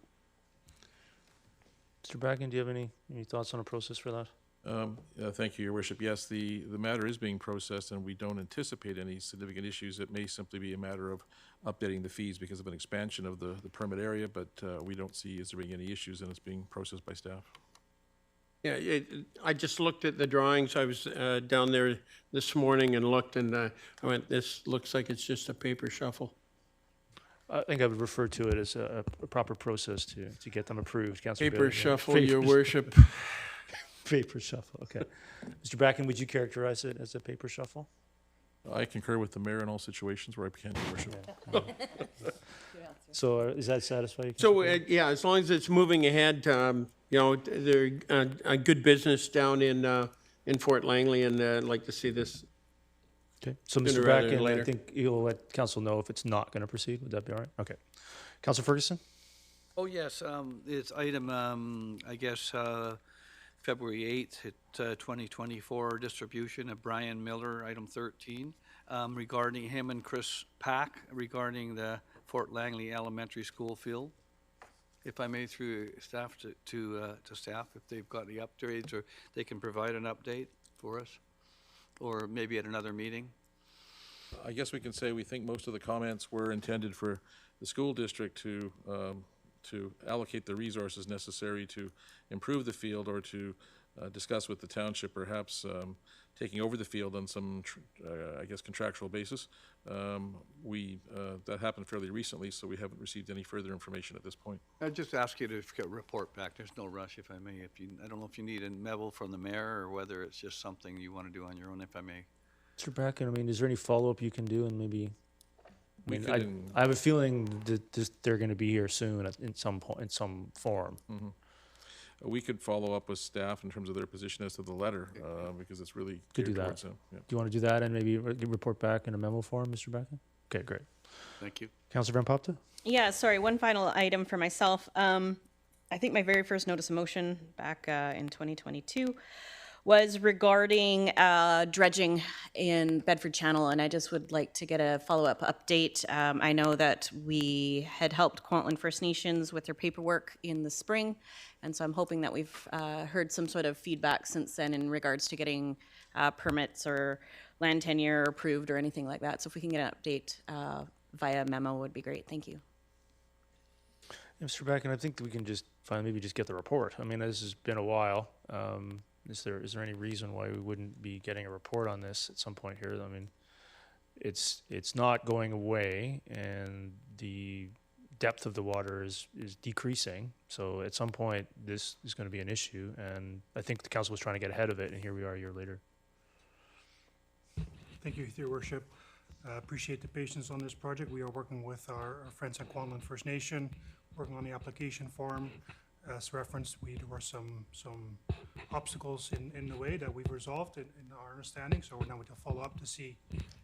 Mr. Bracken, do you have any thoughts on a process for that? Thank you, Your Worship. Yes, the matter is being processed, and we don't anticipate any significant issues. It may simply be a matter of updating the fees because of an expansion of the permit area, but we don't see is there being any issues, and it's being processed by staff. Yeah, I just looked at the drawings. I was down there this morning and looked, and I went, this looks like it's just a paper shuffle. I think I would refer to it as a proper process to get them approved. Councillor Paper Bailey? shuffle, Your Worship. Paper shuffle, okay. Mr. Bracken, would you characterize it as a paper shuffle? I concur with the mayor in all situations where I can, Your Worship. So does that satisfy you? So, Councillor Bailey? yeah, as long as it's moving ahead, they're a good business down in Fort Langley, and I'd like to see this. Okay, so sooner Mr. rather than Bracken, I later. think you'll let council know if it's not going to proceed. Would that be all right? Okay. Councillor Ferguson? Oh, yes, it's item, I guess, February 8th, 2024, distribution of Brian Miller, item 13, regarding him and Chris Pack regarding the Fort Langley Elementary School field. If I may, through staff to staff, if they've got any updates, or they can provide an update for us, or maybe at another meeting. I guess we can say we think most of the comments were intended for the school district to allocate the resources necessary to improve the field, or to discuss with the township perhaps taking over the field on some, I guess, contractual basis. That happened fairly recently, so we haven't received any further information at this point. I'd just ask you to report back. There's no rush, if I may. I don't know if you need a memo from the mayor, or whether it's just something you want to do on your own, if I may. Mr. Bracken, I mean, is there any follow-up you can do, and maybe, We I could have a feeling that they're going to be here soon in some point, in some form. We could follow up with staff in terms of their position as to the letter, because it's really Could do geared that. towards them. Yeah. Do you want to do that and maybe report back in a memo form, Mr. Bracken? Okay, great. Thank you. Councillor Van Popta? Yeah, sorry, one final item for myself. I think my very first notice of motion back in 2022 was regarding dredging in Bedford Channel, and I just would like to get a follow-up update. I know that we had helped Kwantlen First Nations with their paperwork in the spring, and so I'm hoping that we've heard some sort of feedback since then in regards to getting permits or land tenure approved or anything like that. So if we can get an update via memo would be great. Thank you. Mr. Bracken, I think that we can just maybe just get the report. I mean, this has been a while. Is there any reason why we wouldn't be getting a report on this at some point here? I mean, it's not going away, and the depth of the water is decreasing. So at some point, this is going to be an issue, and I think the council was trying to get ahead of it, and here we are a year later. Thank you, Your Worship. Appreciate the patience on this project. We are working with our friends at Kwantlen First Nation, working on the application form. As referenced, there were some obstacles in the way that we've resolved in our understanding. So we're now going to follow up to see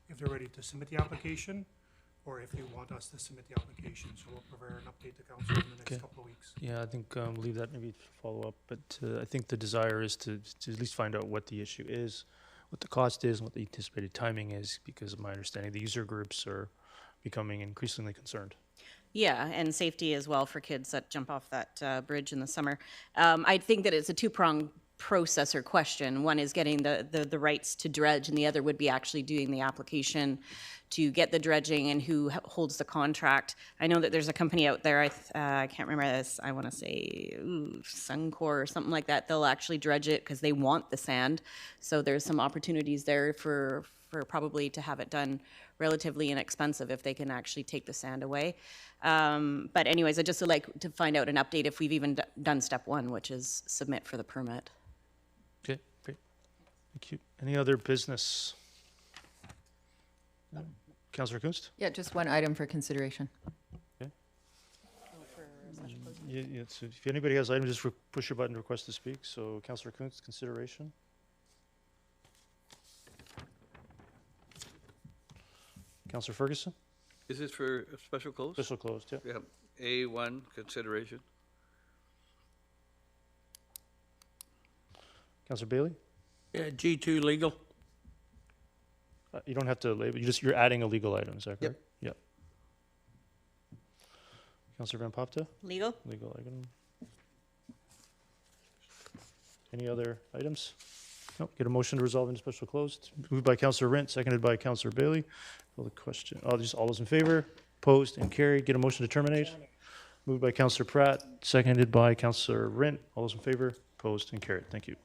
if they're ready to submit the application, or if they want us to submit the application. So we'll prepare an update to council in the next couple of weeks. Yeah, I think we'll leave that maybe to follow up, but I think the desire is to at least find out what the issue is, what the cost is, and what the anticipated timing is, because of my understanding, the user groups are becoming increasingly concerned. Yeah, and safety as well for kids that jump off that bridge in the summer. I think that it's a two-pronged process or question. One is getting the rights to dredge, and the other would be actually doing the application to get the dredging and who holds the contract. I know that there's a company out there, I can't remember this, I want to say Suncor or something like that. They'll actually dredge it because they want the sand. So there's some opportunities there for probably to have it done relatively inexpensive if they can actually take the sand away. But anyways, I'd just like to find out an update if we've even done step one, which is submit for the permit. Okay, great. Thank you. Any other business? Councillor Kunst? Yeah, just one item for consideration. Okay. Yeah, so if anybody has items, just push your button to request to speak. So Councillor Kunst, consideration. Councillor Ferguson? Is this for a special close? Special closed, yeah. Yeah, A1, consideration. Councillor Bailey? Yeah, G2 legal. You don't have to label, you're adding a legal item, is that correct? Yep. Councillor Van Popta? Legal? Legal item. Any other items? No, get a motion to resolve into special closed. Moved by Councillor Rent, seconded by Councillor Bailey. Call the question. Just all those in favor? Opposed and carried. Get a motion to terminate. Moved by Councillor Pratt, seconded by Councillor Rent. All those in favor? Opposed and carried. Thank you.